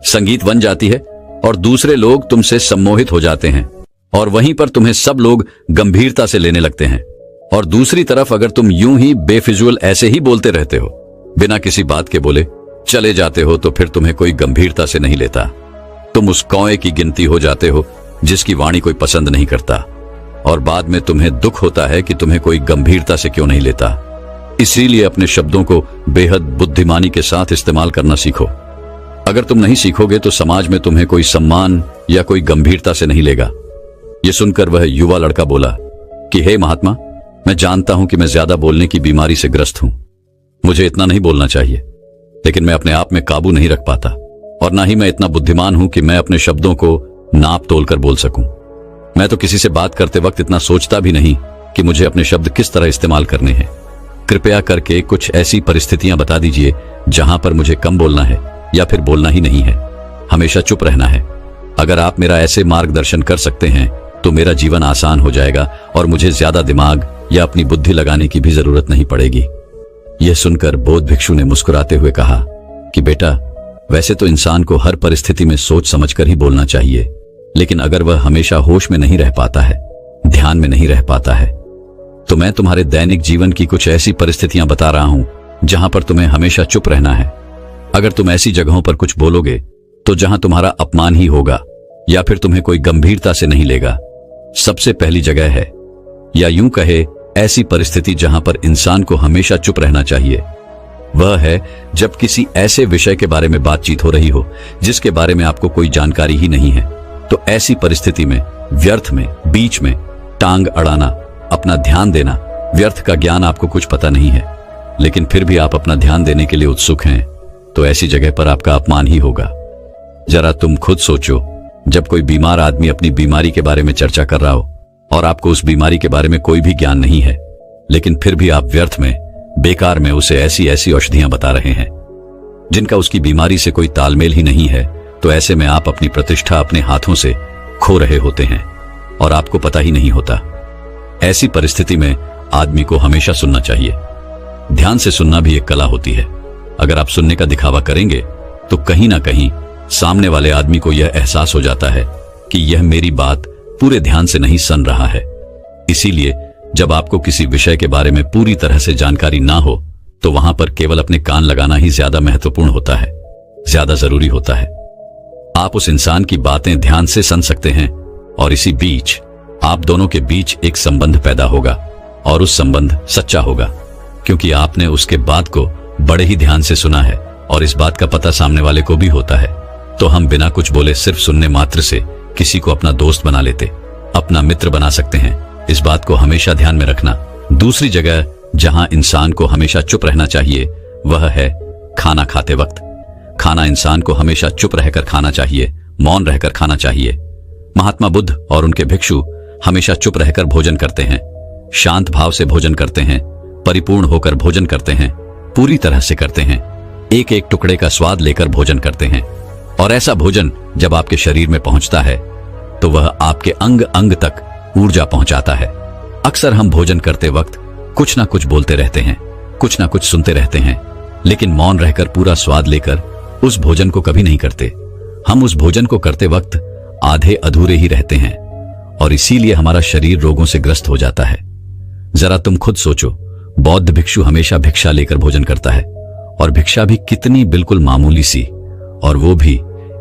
संगीत बन जाती है और दूसरे लोग तुमसे सम्मोहित हो जाते हैं और वहीं पर तुम्हें सब लोग गंभीरता से लेने लगते हैं। और दूसरी तरफ अगर तुम यूं ही बेफिजूल ऐसे ही बोलते रहते हो, बिना किसी बात के बोले चले जाते हो, तो फिर तुम्हें कोई गंभीरता से नहीं लेता। तुम उस कौए की गिनती हो जाते हो जिसकी वाणी कोई पसंद नहीं करता और बाद में तुम्हें दुख होता है कि तुम्हें कोई गंभीरता से क्यों नहीं लेता। इसीलिए अपने शब्दों को बेहद बुद्धिमानी के साथ इस्तेमाल करना सीखो। अगर तुम नहीं सीखोगे तो समाज में तुम्हें कोई सम्मान या कोई गंभीरता से नहीं लेगा। यह सुनकर वह युवा लड़का बोला कि हे महात्मा, मैं जानता हूं कि मैं ज्यादा बोलने की बीमारी से ग्रस्त हूं, मुझे इतना नहीं बोलना चाहिए, लेकिन मैं अपने आप में काबू नहीं रख पाता और ना ही मैं इतना बुद्धिमान हूं कि मैं अपने शब्दों को नाप तोल कर बोल सकूं। मैं तो किसी से बात करते वक्त इतना सोचता भी नहीं कि मुझे अपने शब्द किस तरह इस्तेमाल करने हैं। कृपया करके कुछ ऐसी परिस्थितियां बता दीजिए जहां पर मुझे कम बोलना है या फिर बोलना ही नहीं है, हमेशा चुप रहना है। अगर आप मेरा ऐसे मार्गदर्शन कर सकते हैं तो मेरा जीवन आसान हो जाएगा और मुझे ज्यादा दिमाग या अपनी बुद्धि लगाने की भी जरूरत नहीं पड़ेगी। यह सुनकर बौद्ध भिक्षु ने मुस्कुराते हुए कहा कि बेटा, वैसे तो इंसान को हर परिस्थिति में सोच समझकर ही बोलना चाहिए, लेकिन अगर वह हमेशा होश में नहीं रह पाता है, ध्यान में नहीं रह पाता है, तो मैं तुम्हारे दैनिक जीवन की कुछ ऐसी परिस्थितियां बता रहा हूं जहां पर तुम्हें हमेशा चुप रहना है। अगर तुम ऐसी जगहों पर कुछ बोलोगे तो जहां तुम्हारा अपमान ही होगा या फिर तुम्हें कोई गंभीरता से नहीं लेगा। सबसे पहली जगह है, या यूं कहे ऐसी परिस्थिति जहां पर इंसान को हमेशा चुप रहना चाहिए, वह है जब किसी ऐसे विषय के बारे में बातचीत हो रही हो जिसके बारे में आपको कोई जानकारी ही नहीं है। तो ऐसी परिस्थिति में व्यर्थ में, बीच में टांग अड़ाना, अपना ध्यान देना, व्यर्थ का ज्ञान आपको कुछ पता नहीं है लेकिन फिर भी आप अपना ध्यान देने के लिए उत्सुक हैं, तो ऐसी जगह पर आपका अपमान ही होगा। जरा तुम खुद सोचो, जब कोई बीमार आदमी अपनी बीमारी के बारे में चर्चा कर रहा हो और आपको उस बीमारी के बारे में कोई भी ज्ञान नहीं है, लेकिन फिर भी आप व्यर्थ में, बेकार में उसे ऐसी ऐसी औषधियां बता रहे हैं जिनका उसकी बीमारी से कोई तालमेल ही नहीं है, तो ऐसे में आप अपनी प्रतिष्ठा अपने हाथों से खो रहे होते हैं और आपको पता ही नहीं होता। ऐसी परिस्थिति में आदमी को हमेशा सुनना चाहिए। ध्यान से सुनना भी एक कला होती है। अगर आप सुनने का दिखावा करेंगे तो कहीं ना कहीं सामने वाले आदमी को यह एहसास हो जाता है कि यह मेरी बात पूरे ध्यान से नहीं सुन रहा है। इसीलिए जब आपको किसी विषय के बारे में पूरी तरह से जानकारी ना हो तो वहां पर केवल अपने कान लगाना ही ज्यादा महत्वपूर्ण होता है, ज्यादा जरूरी होता है। आप उस इंसान की बातें ध्यान से सुन सकते हैं और इसी बीच आप दोनों के बीच एक संबंध पैदा होगा और उस संबंध सच्चा होगा क्योंकि आपने उसके बात को बड़े ही ध्यान से सुना है और इस बात का पता सामने वाले को भी होता है। तो हम बिना कुछ बोले सिर्फ सुनने मात्र से किसी को अपना दोस्त बना लेते, अपना मित्र बना सकते हैं। इस बात को हमेशा ध्यान में रखना। दूसरी जगह जहां इंसान को हमेशा चुप रहना चाहिए वह है खाना खाते वक्त। खाना इंसान को हमेशा चुप रहकर खाना चाहिए, मौन रहकर खाना चाहिए। महात्मा बुद्ध और उनके भिक्षु हमेशा चुप रहकर भोजन करते हैं, शांत भाव से भोजन करते हैं, परिपूर्ण होकर भोजन करते हैं, पूरी तरह से करते हैं, एक एक टुकड़े का स्वाद लेकर भोजन करते हैं। और ऐसा भोजन जब आपके शरीर में पहुंचता है तो वह आपके अंग अंग तक ऊर्जा पहुंचाता है। अक्सर हम भोजन करते वक्त कुछ ना कुछ बोलते रहते हैं, कुछ ना कुछ सुनते रहते हैं, लेकिन मौन रहकर पूरा स्वाद लेकर उस भोजन को कभी नहीं करते। हम उस भोजन को करते वक्त आधे अधूरे ही रहते हैं और इसीलिए हमारा शरीर रोगों से ग्रस्त हो जाता है। जरा तुम खुद सोचो, बौद्ध भिक्षु हमेशा भिक्षा लेकर भोजन करता है और भिक्षा भी कितनी बिल्कुल मामूली सी, और वो भी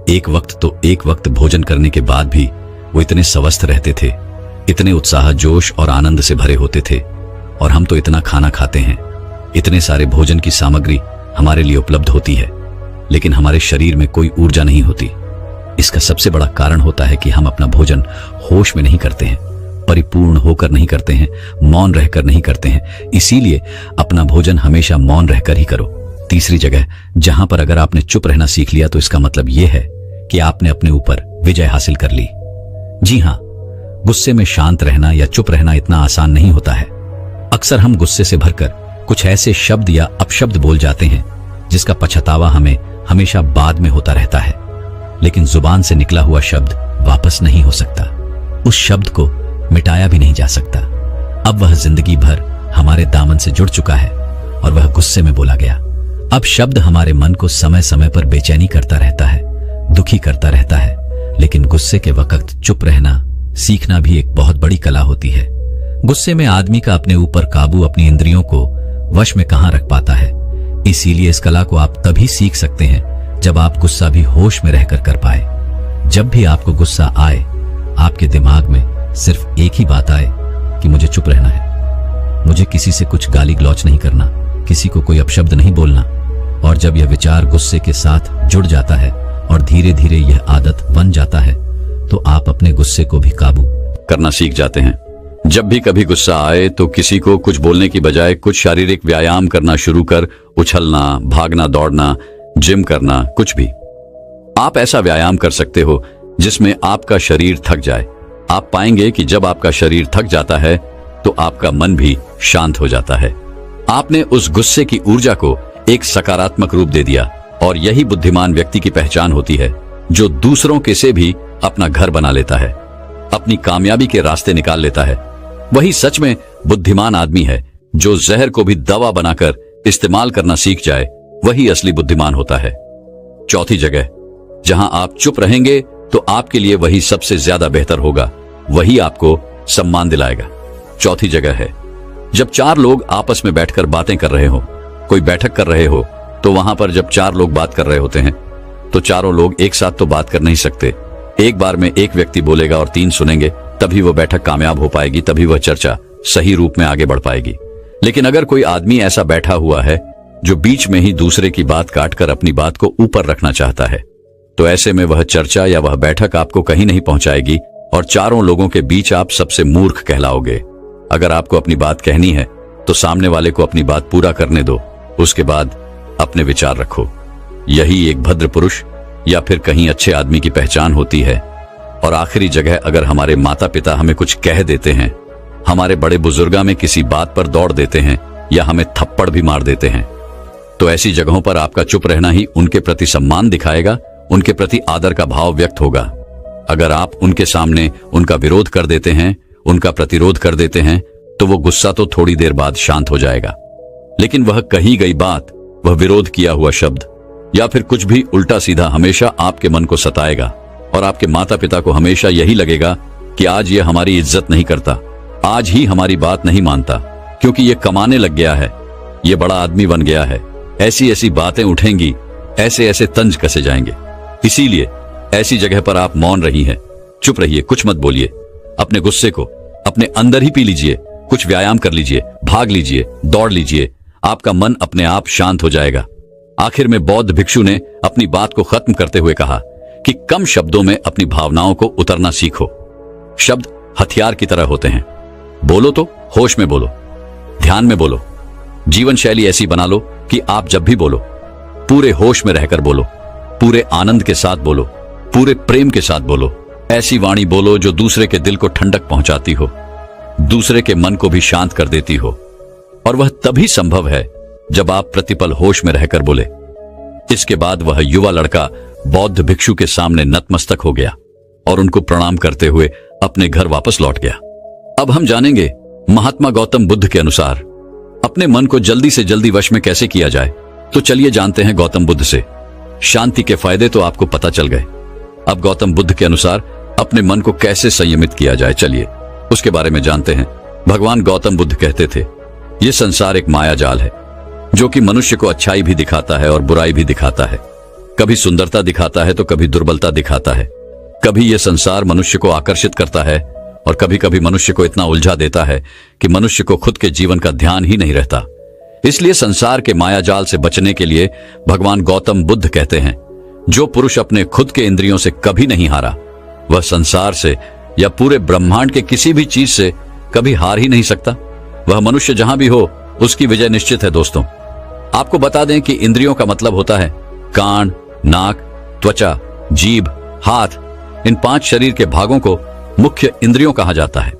एक वक्त। तो एक वक्त भोजन करने के बाद भी वो इतने स्वस्थ रहते थे, इतने उत्साह, जोश और आनंद से भरे होते थे। और हम तो इतना खाना खाते हैं, इतने सारे भोजन की सामग्री हमारे लिए उपलब्ध होती है, लेकिन हमारे शरीर में कोई ऊर्जा नहीं होती। इसका सबसे बड़ा कारण होता है कि हम अपना भोजन होश में नहीं करते हैं, परिपूर्ण होकर नहीं करते हैं, मौन रहकर नहीं करते हैं। इसीलिए अपना भोजन हमेशा मौन रहकर ही करो। तीसरी जगह जहां पर अगर आपने चुप रहना सीख लिया तो इसका मतलब यह है कि आपने अपने ऊपर विजय हासिल कर ली। जी हां, गुस्से में शांत रहना या चुप रहना इतना आसान नहीं होता है। अक्सर हम गुस्से से भरकर कुछ ऐसे शब्द या अपशब्द बोल जाते हैं जिसका पछतावा हमें हमेशा बाद में होता रहता है। लेकिन जुबान से निकला हुआ शब्द वापस नहीं हो सकता, उस शब्द को मिटाया भी नहीं जा सकता। अब वह जिंदगी भर हमारे दामन से जुड़ चुका है और वह गुस्से में बोला गया। अब शब्द हमारे मन को समय समय पर बेचैनी करता रहता है, दुखी करता रहता है। लेकिन गुस्से के वक्त चुप रहना सीखना भी एक बहुत बड़ी कला होती है। गुस्से में आदमी का अपने ऊपर काबू, अपनी इंद्रियों को वश में कहां रख पाता है। इसीलिए इस कला को आप तभी सीख सकते हैं जब आप गुस्सा भी होश में रहकर कर पाए। जब भी आपको गुस्सा आए, आपके दिमाग में सिर्फ एक ही बात आए कि मुझे चुप रहना है, मुझे किसी से कुछ गाली गलौच नहीं करना, किसी को कोई अपशब्द नहीं बोलना। और जब यह विचार गुस्से के साथ जुड़ जाता है और धीरे धीरे यह आदत बन जाता है तो आप अपने गुस्से को भी काबू करना सीख जाते हैं। जब भी कभी गुस्सा आए तो किसी को कुछ बोलने की बजाय कुछ शारीरिक व्यायाम करना शुरू कर, उछलना, भागना, दौड़ना, जिम करना, कुछ भी। आप ऐसा व्यायाम कर सकते हो जिसमें आपका शरीर थक जाए। आप पाएंगे कि जब आपका शरीर थक जाता है तो आपका मन भी शांत हो जाता है। आपने उस गुस्से की ऊर्जा को एक सकारात्मक रूप दे दिया और यही बुद्धिमान व्यक्ति की पहचान होती है, जो दूसरों के से भी अपना घर बना लेता है, अपनी कामयाबी के रास्ते निकाल लेता है। वही सच में बुद्धिमान आदमी है जो जहर को भी दवा बनाकर इस्तेमाल करना सीख जाए, वही असली बुद्धिमान होता है। चौथी जगह जहां आप चुप रहेंगे तो आपके लिए वही सबसे ज्यादा बेहतर होगा, वही आपको सम्मान दिलाएगा। चौथी जगह है जब चार लोग आपस में बैठकर बातें कर रहे हो, कोई बैठक कर रहे हो, तो वहां पर जब चार लोग बात कर रहे होते हैं तो चारों लोग एक साथ तो बात कर नहीं सकते। एक बार में एक व्यक्ति बोलेगा और तीन सुनेंगे, तभी वह बैठक कामयाब हो पाएगी, तभी वह चर्चा सही रूप में आगे बढ़ पाएगी। लेकिन अगर कोई आदमी ऐसा बैठा हुआ है जो बीच में ही दूसरे की बात काटकर अपनी बात को ऊपर रखना चाहता है, तो ऐसे में वह चर्चा या वह बैठक आपको कहीं नहीं पहुंचाएगी और चारों लोगों के बीच आप सबसे मूर्ख कहलाओगे। अगर आपको अपनी बात कहनी है तो सामने वाले को अपनी बात पूरा करने दो, उसके बाद अपने विचार रखो। यही एक भद्र पुरुष या फिर कहीं अच्छे आदमी की पहचान होती है। और आखिरी जगह, अगर हमारे माता पिता हमें कुछ कह देते हैं, हमारे बड़े बुजुर्गा में किसी बात पर दौड़ देते हैं या हमें थप्पड़ भी मार देते हैं, तो ऐसी जगहों पर आपका चुप रहना ही उनके प्रति सम्मान दिखाएगा, उनके प्रति आदर का भाव व्यक्त होगा। अगर आप उनके सामने उनका विरोध कर देते हैं, उनका प्रतिरोध कर देते हैं, तो वो गुस्सा तो थोड़ी देर बाद शांत हो जाएगा, लेकिन वह कही गई बात, वह विरोध किया हुआ शब्द या फिर कुछ भी उल्टा सीधा हमेशा आपके मन को सताएगा और आपके माता पिता को हमेशा यही लगेगा कि आज ये हमारी इज्जत नहीं करता, आज ही हमारी बात नहीं मानता, क्योंकि ये कमाने लग गया है, ये बड़ा आदमी बन गया है। ऐसी ऐसी बातें उठेंगी, ऐसे ऐसे तंज कसे जाएंगे। इसीलिए ऐसी जगह पर आप मौन रही हैं, चुप रहिए, कुछ मत बोलिए। अपने गुस्से को अपने अंदर ही पी लीजिए, कुछ व्यायाम कर लीजिए, भाग लीजिए, दौड़ लीजिए, आपका मन अपने आप शांत हो जाएगा। आखिर में बौद्ध भिक्षु ने अपनी बात को खत्म करते हुए कहा कि कम शब्दों में अपनी भावनाओं को उतरना सीखो। शब्द हथियार की तरह होते हैं, बोलो तो होश में बोलो, ध्यान में बोलो। जीवन शैली ऐसी बना लो कि आप जब भी बोलो पूरे होश में रहकर बोलो, पूरे आनंद के साथ बोलो, पूरे प्रेम के साथ बोलो। ऐसी वाणी बोलो जो दूसरे के दिल को ठंडक पहुंचाती हो, दूसरे के मन को भी शांत कर देती हो। और वह तभी संभव है जब आप प्रतिपल होश में रहकर बोले। इसके बाद वह युवा लड़का बौद्ध भिक्षु के सामने नतमस्तक हो गया और उनको प्रणाम करते हुए अपने घर वापस लौट गया। अब हम जानेंगे महात्मा गौतम बुद्ध के अनुसार अपने मन को जल्दी से जल्दी वश में कैसे किया जाए। तो चलिए जानते हैं गौतम बुद्ध से। शांति के फायदे तो आपको पता चल गए। अब गौतम बुद्ध के अनुसार अपने मन को कैसे संयमित किया जाए, चलिए उसके बारे में जानते हैं। भगवान गौतम बुद्ध कहते थे, यह संसार एक माया जाल है जो कि मनुष्य को अच्छाई भी दिखाता है और बुराई भी दिखाता है, कभी सुंदरता दिखाता है तो कभी दुर्बलता दिखाता है। कभी यह संसार मनुष्य को आकर्षित करता है और कभी कभी मनुष्य को इतना उलझा देता है कि मनुष्य को खुद के जीवन का ध्यान ही नहीं रहता। इसलिए संसार के माया जाल से बचने के लिए भगवान गौतम बुद्ध कहते हैं, जो पुरुष अपने खुद के इंद्रियों से कभी नहीं हारा, वह संसार से या पूरे ब्रह्मांड के किसी भी चीज से कभी हार ही नहीं सकता। वह मनुष्य जहां भी हो उसकी विजय निश्चित है। दोस्तों, आपको बता दें कि इंद्रियों का मतलब होता है कान, नाक, त्वचा, जीभ, हाथ। इन 5 शरीर के भागों को मुख्य इंद्रियों कहा जाता है।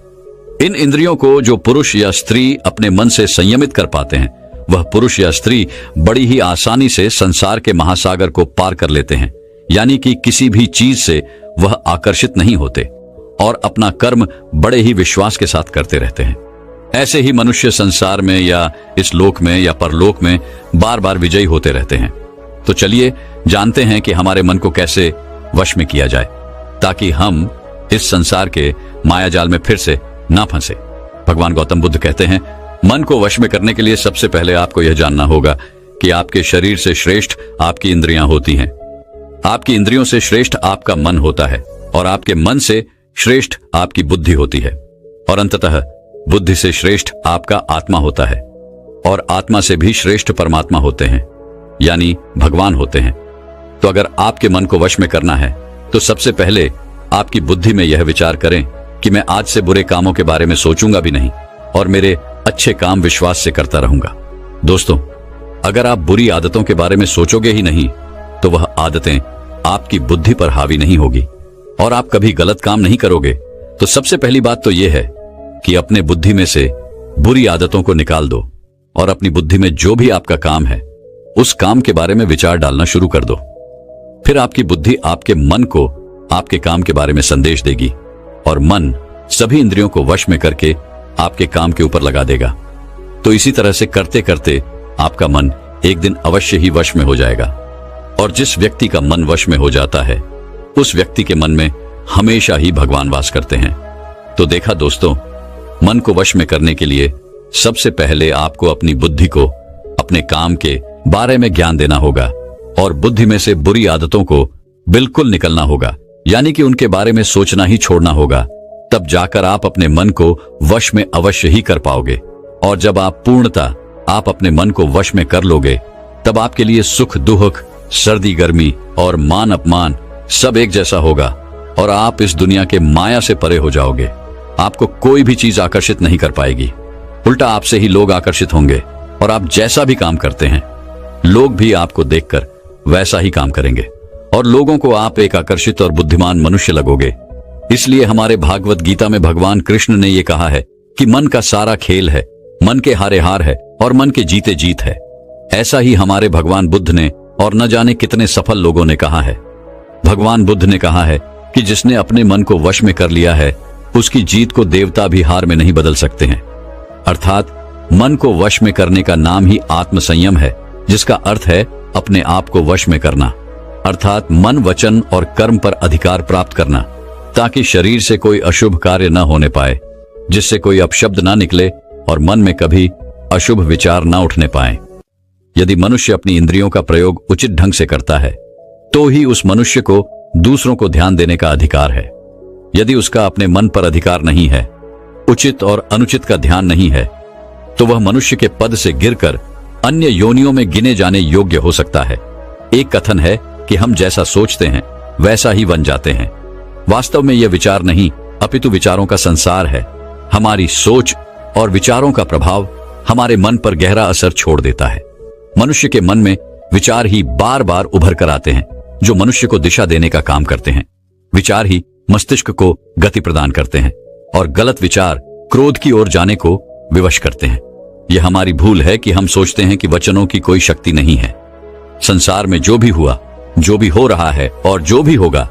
इन इंद्रियों को जो पुरुष या स्त्री अपने मन से संयमित कर पाते हैं, वह पुरुष या स्त्री बड़ी ही आसानी से संसार के महासागर को पार कर लेते हैं। यानी कि किसी भी चीज से वह आकर्षित नहीं होते और अपना कर्म बड़े ही विश्वास के साथ करते रहते हैं। ऐसे ही मनुष्य संसार में या इस लोक में या परलोक में बार बार विजयी होते रहते हैं। तो चलिए जानते हैं कि हमारे मन को कैसे वश में किया जाए ताकि हम इस संसार के मायाजाल में फिर से ना फंसे। भगवान गौतम बुद्ध कहते हैं, मन को वश में करने के लिए सबसे पहले आपको यह जानना होगा कि आपके शरीर से श्रेष्ठ आपकी इंद्रियां होती हैं। आपकी इंद्रियों से श्रेष्ठ आपका मन होता है और आपके मन से श्रेष्ठ आपकी बुद्धि होती है और अंततः बुद्धि से श्रेष्ठ आपका आत्मा होता है और आत्मा से भी श्रेष्ठ परमात्मा होते हैं, यानी भगवान होते हैं। तो अगर आपके मन को वश में करना है तो सबसे पहले आपकी बुद्धि में यह विचार करें कि मैं आज से बुरे कामों के बारे में सोचूंगा भी नहीं और मेरे अच्छे काम विश्वास से करता रहूंगा। दोस्तों, अगर आप बुरी आदतों के बारे में सोचोगे ही नहीं तो वह आदतें आपकी बुद्धि पर हावी नहीं होगी और आप कभी गलत काम नहीं करोगे। तो सबसे पहली बात तो यह है कि अपने बुद्धि में से बुरी आदतों को निकाल दो और अपनी बुद्धि में जो भी आपका काम है उस काम के बारे में विचार डालना शुरू कर दो। फिर आपकी बुद्धि आपके मन को आपके काम के बारे में संदेश देगी और मन सभी इंद्रियों को वश में करके आपके काम के ऊपर लगा देगा। तो इसी तरह से करते करते आपका मन एक दिन अवश्य ही वश में हो जाएगा और जिस व्यक्ति का मन वश में हो जाता है उस व्यक्ति के मन में हमेशा ही भगवान वास करते हैं। तो देखा दोस्तों, मन को वश में करने के लिए सबसे पहले आपको अपनी बुद्धि को अपने काम के बारे में ज्ञान देना होगा और बुद्धि में से बुरी आदतों को बिल्कुल निकलना होगा, यानी कि उनके बारे में सोचना ही छोड़ना होगा। तब जाकर आप अपने मन को वश में अवश्य ही कर पाओगे और जब आप पूर्णतः आप अपने मन को वश में कर लोगे तब आपके लिए सुख दुख, सर्दी गर्मी और मान अपमान सब एक जैसा होगा और आप इस दुनिया के माया से परे हो जाओगे। आपको कोई भी चीज आकर्षित नहीं कर पाएगी, उल्टा आपसे ही लोग आकर्षित होंगे और आप जैसा भी काम करते हैं लोग भी आपको देखकर वैसा ही काम करेंगे और लोगों को आप एक आकर्षित और बुद्धिमान मनुष्य लगोगे। इसलिए हमारे भागवत गीता में भगवान कृष्ण ने यह कहा है कि मन का सारा खेल है, मन के हारे हार है और मन के जीते जीत है। ऐसा ही हमारे भगवान बुद्ध ने और न जाने कितने सफल लोगों ने कहा है। भगवान बुद्ध ने कहा है कि जिसने अपने मन को वश में कर लिया है उसकी जीत को देवता भी हार में नहीं बदल सकते हैं। अर्थात मन को वश में करने का नाम ही आत्म संयम है, जिसका अर्थ है अपने आप को वश में करना, अर्थात मन, वचन और कर्म पर अधिकार प्राप्त करना ताकि शरीर से कोई अशुभ कार्य न होने पाए, जिससे कोई अपशब्द ना निकले और मन में कभी अशुभ विचार न उठने पाए। यदि मनुष्य अपनी इंद्रियों का प्रयोग उचित ढंग से करता है तो ही उस मनुष्य को दूसरों को ध्यान देने का अधिकार है। यदि उसका अपने मन पर अधिकार नहीं है, उचित और अनुचित का ध्यान नहीं है, तो वह मनुष्य के पद से गिरकर अन्य योनियों में गिने जाने योग्य हो सकता है। एक कथन है कि हम जैसा सोचते हैं वैसा ही बन जाते हैं। वास्तव में यह विचार नहीं अपितु विचारों का संसार है। हमारी सोच और विचारों का प्रभाव हमारे मन पर गहरा असर छोड़ देता है। मनुष्य के मन में विचार ही बार बार उभर कर आते हैं जो मनुष्य को दिशा देने का काम करते हैं। विचार ही मस्तिष्क को गति प्रदान करते हैं और गलत विचार क्रोध की ओर जाने को विवश करते हैं। यह हमारी भूल है कि हम सोचते हैं कि वचनों की कोई शक्ति नहीं है। संसार में जो भी हुआ, जो भी हो रहा है और जो भी होगा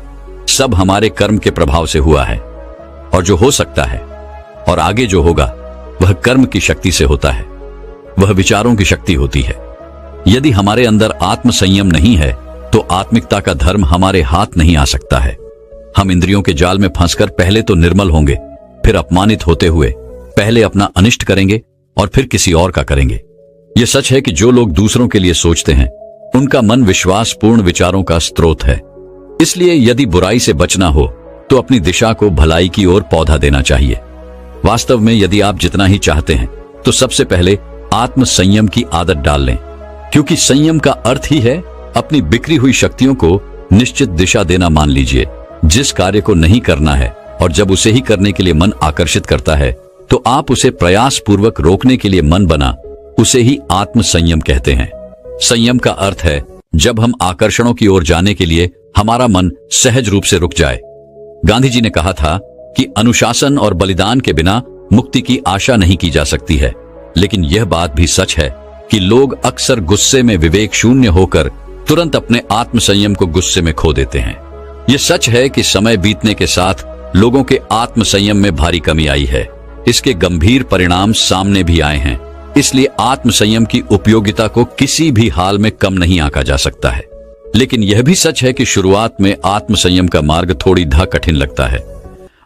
सब हमारे कर्म के प्रभाव से हुआ है और जो हो सकता है और आगे जो होगा वह कर्म की शक्ति से होता है, वह विचारों की शक्ति होती है। यदि हमारे अंदर आत्म संयम नहीं है तो आत्मिकता का धर्म हमारे हाथ नहीं आ सकता है। हम इंद्रियों के जाल में फंसकर पहले तो निर्मल होंगे, फिर अपमानित होते हुए पहले अपना अनिष्ट करेंगे और फिर किसी और का करेंगे। यह सच है कि जो लोग दूसरों के लिए सोचते हैं उनका मन विश्वास पूर्ण विचारों का स्रोत है। इसलिए यदि बुराई से बचना हो तो अपनी दिशा को भलाई की ओर पौधा देना चाहिए। वास्तव में यदि आप जितना ही चाहते हैं तो सबसे पहले आत्म संयम की आदत डाल लें, क्योंकि संयम का अर्थ ही है अपनी बिखरी हुई शक्तियों को निश्चित दिशा देना। मान लीजिए जिस कार्य को नहीं करना है और जब उसे ही करने के लिए मन आकर्षित करता है तो आप उसे प्रयास पूर्वक रोकने के लिए मन बना, उसे ही आत्म संयम कहते हैं। संयम का अर्थ है जब हम आकर्षणों की ओर जाने के लिए हमारा मन सहज रूप से रुक जाए। गांधी जी ने कहा था कि अनुशासन और बलिदान के बिना मुक्ति की आशा नहीं की जा सकती है, लेकिन यह बात भी सच है कि लोग अक्सर गुस्से में विवेक शून्य होकर तुरंत अपने आत्म संयम को गुस्से में खो देते हैं। यह सच है कि समय बीतने के साथ लोगों के आत्म संयम में भारी कमी आई है। इसके गंभीर परिणाम सामने भी आए हैं। इसलिए आत्म संयम की उपयोगिता को किसी भी हाल में कम नहीं आंका जा सकता है। लेकिन यह भी सच है कि शुरुआत में आत्म संयम का मार्ग थोड़ी ढा कठिन लगता है।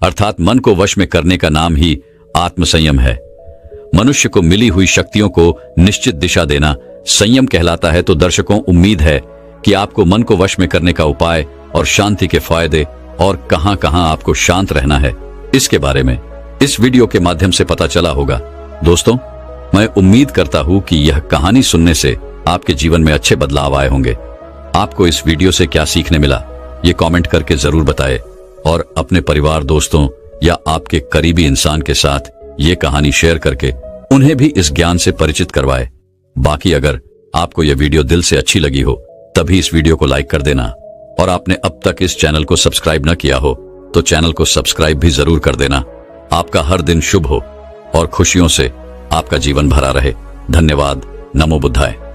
अर्थात मन को वश में करने का नाम ही आत्म संयम है। मनुष्य को मिली हुई शक्तियों को निश्चित दिशा देना संयम कहलाता है। तो दर्शकों, उम्मीद है कि आपको मन को वश में करने का उपाय और शांति के फायदे और कहां-कहां आपको शांत रहना है, इसके बारे में इस वीडियो के माध्यम से पता चला होगा। दोस्तों, मैं उम्मीद करता हूं कि यह कहानी सुनने से आपके जीवन में अच्छे बदलाव आए होंगे। आपको इस वीडियो से क्या सीखने मिला, ये कमेंट करके जरूर बताएं और अपने परिवार, दोस्तों या आपके करीबी इंसान के साथ ये कहानी शेयर करके उन्हें भी इस ज्ञान से परिचित करवाएं। बाकी अगर आपको यह वीडियो दिल से अच्छी लगी हो तभी इस वीडियो को लाइक कर देना, और आपने अब तक इस चैनल को सब्सक्राइब न किया हो तो चैनल को सब्सक्राइब भी जरूर कर देना। आपका हर दिन शुभ हो और खुशियों से आपका जीवन भरा रहे। धन्यवाद। नमो बुद्धाय।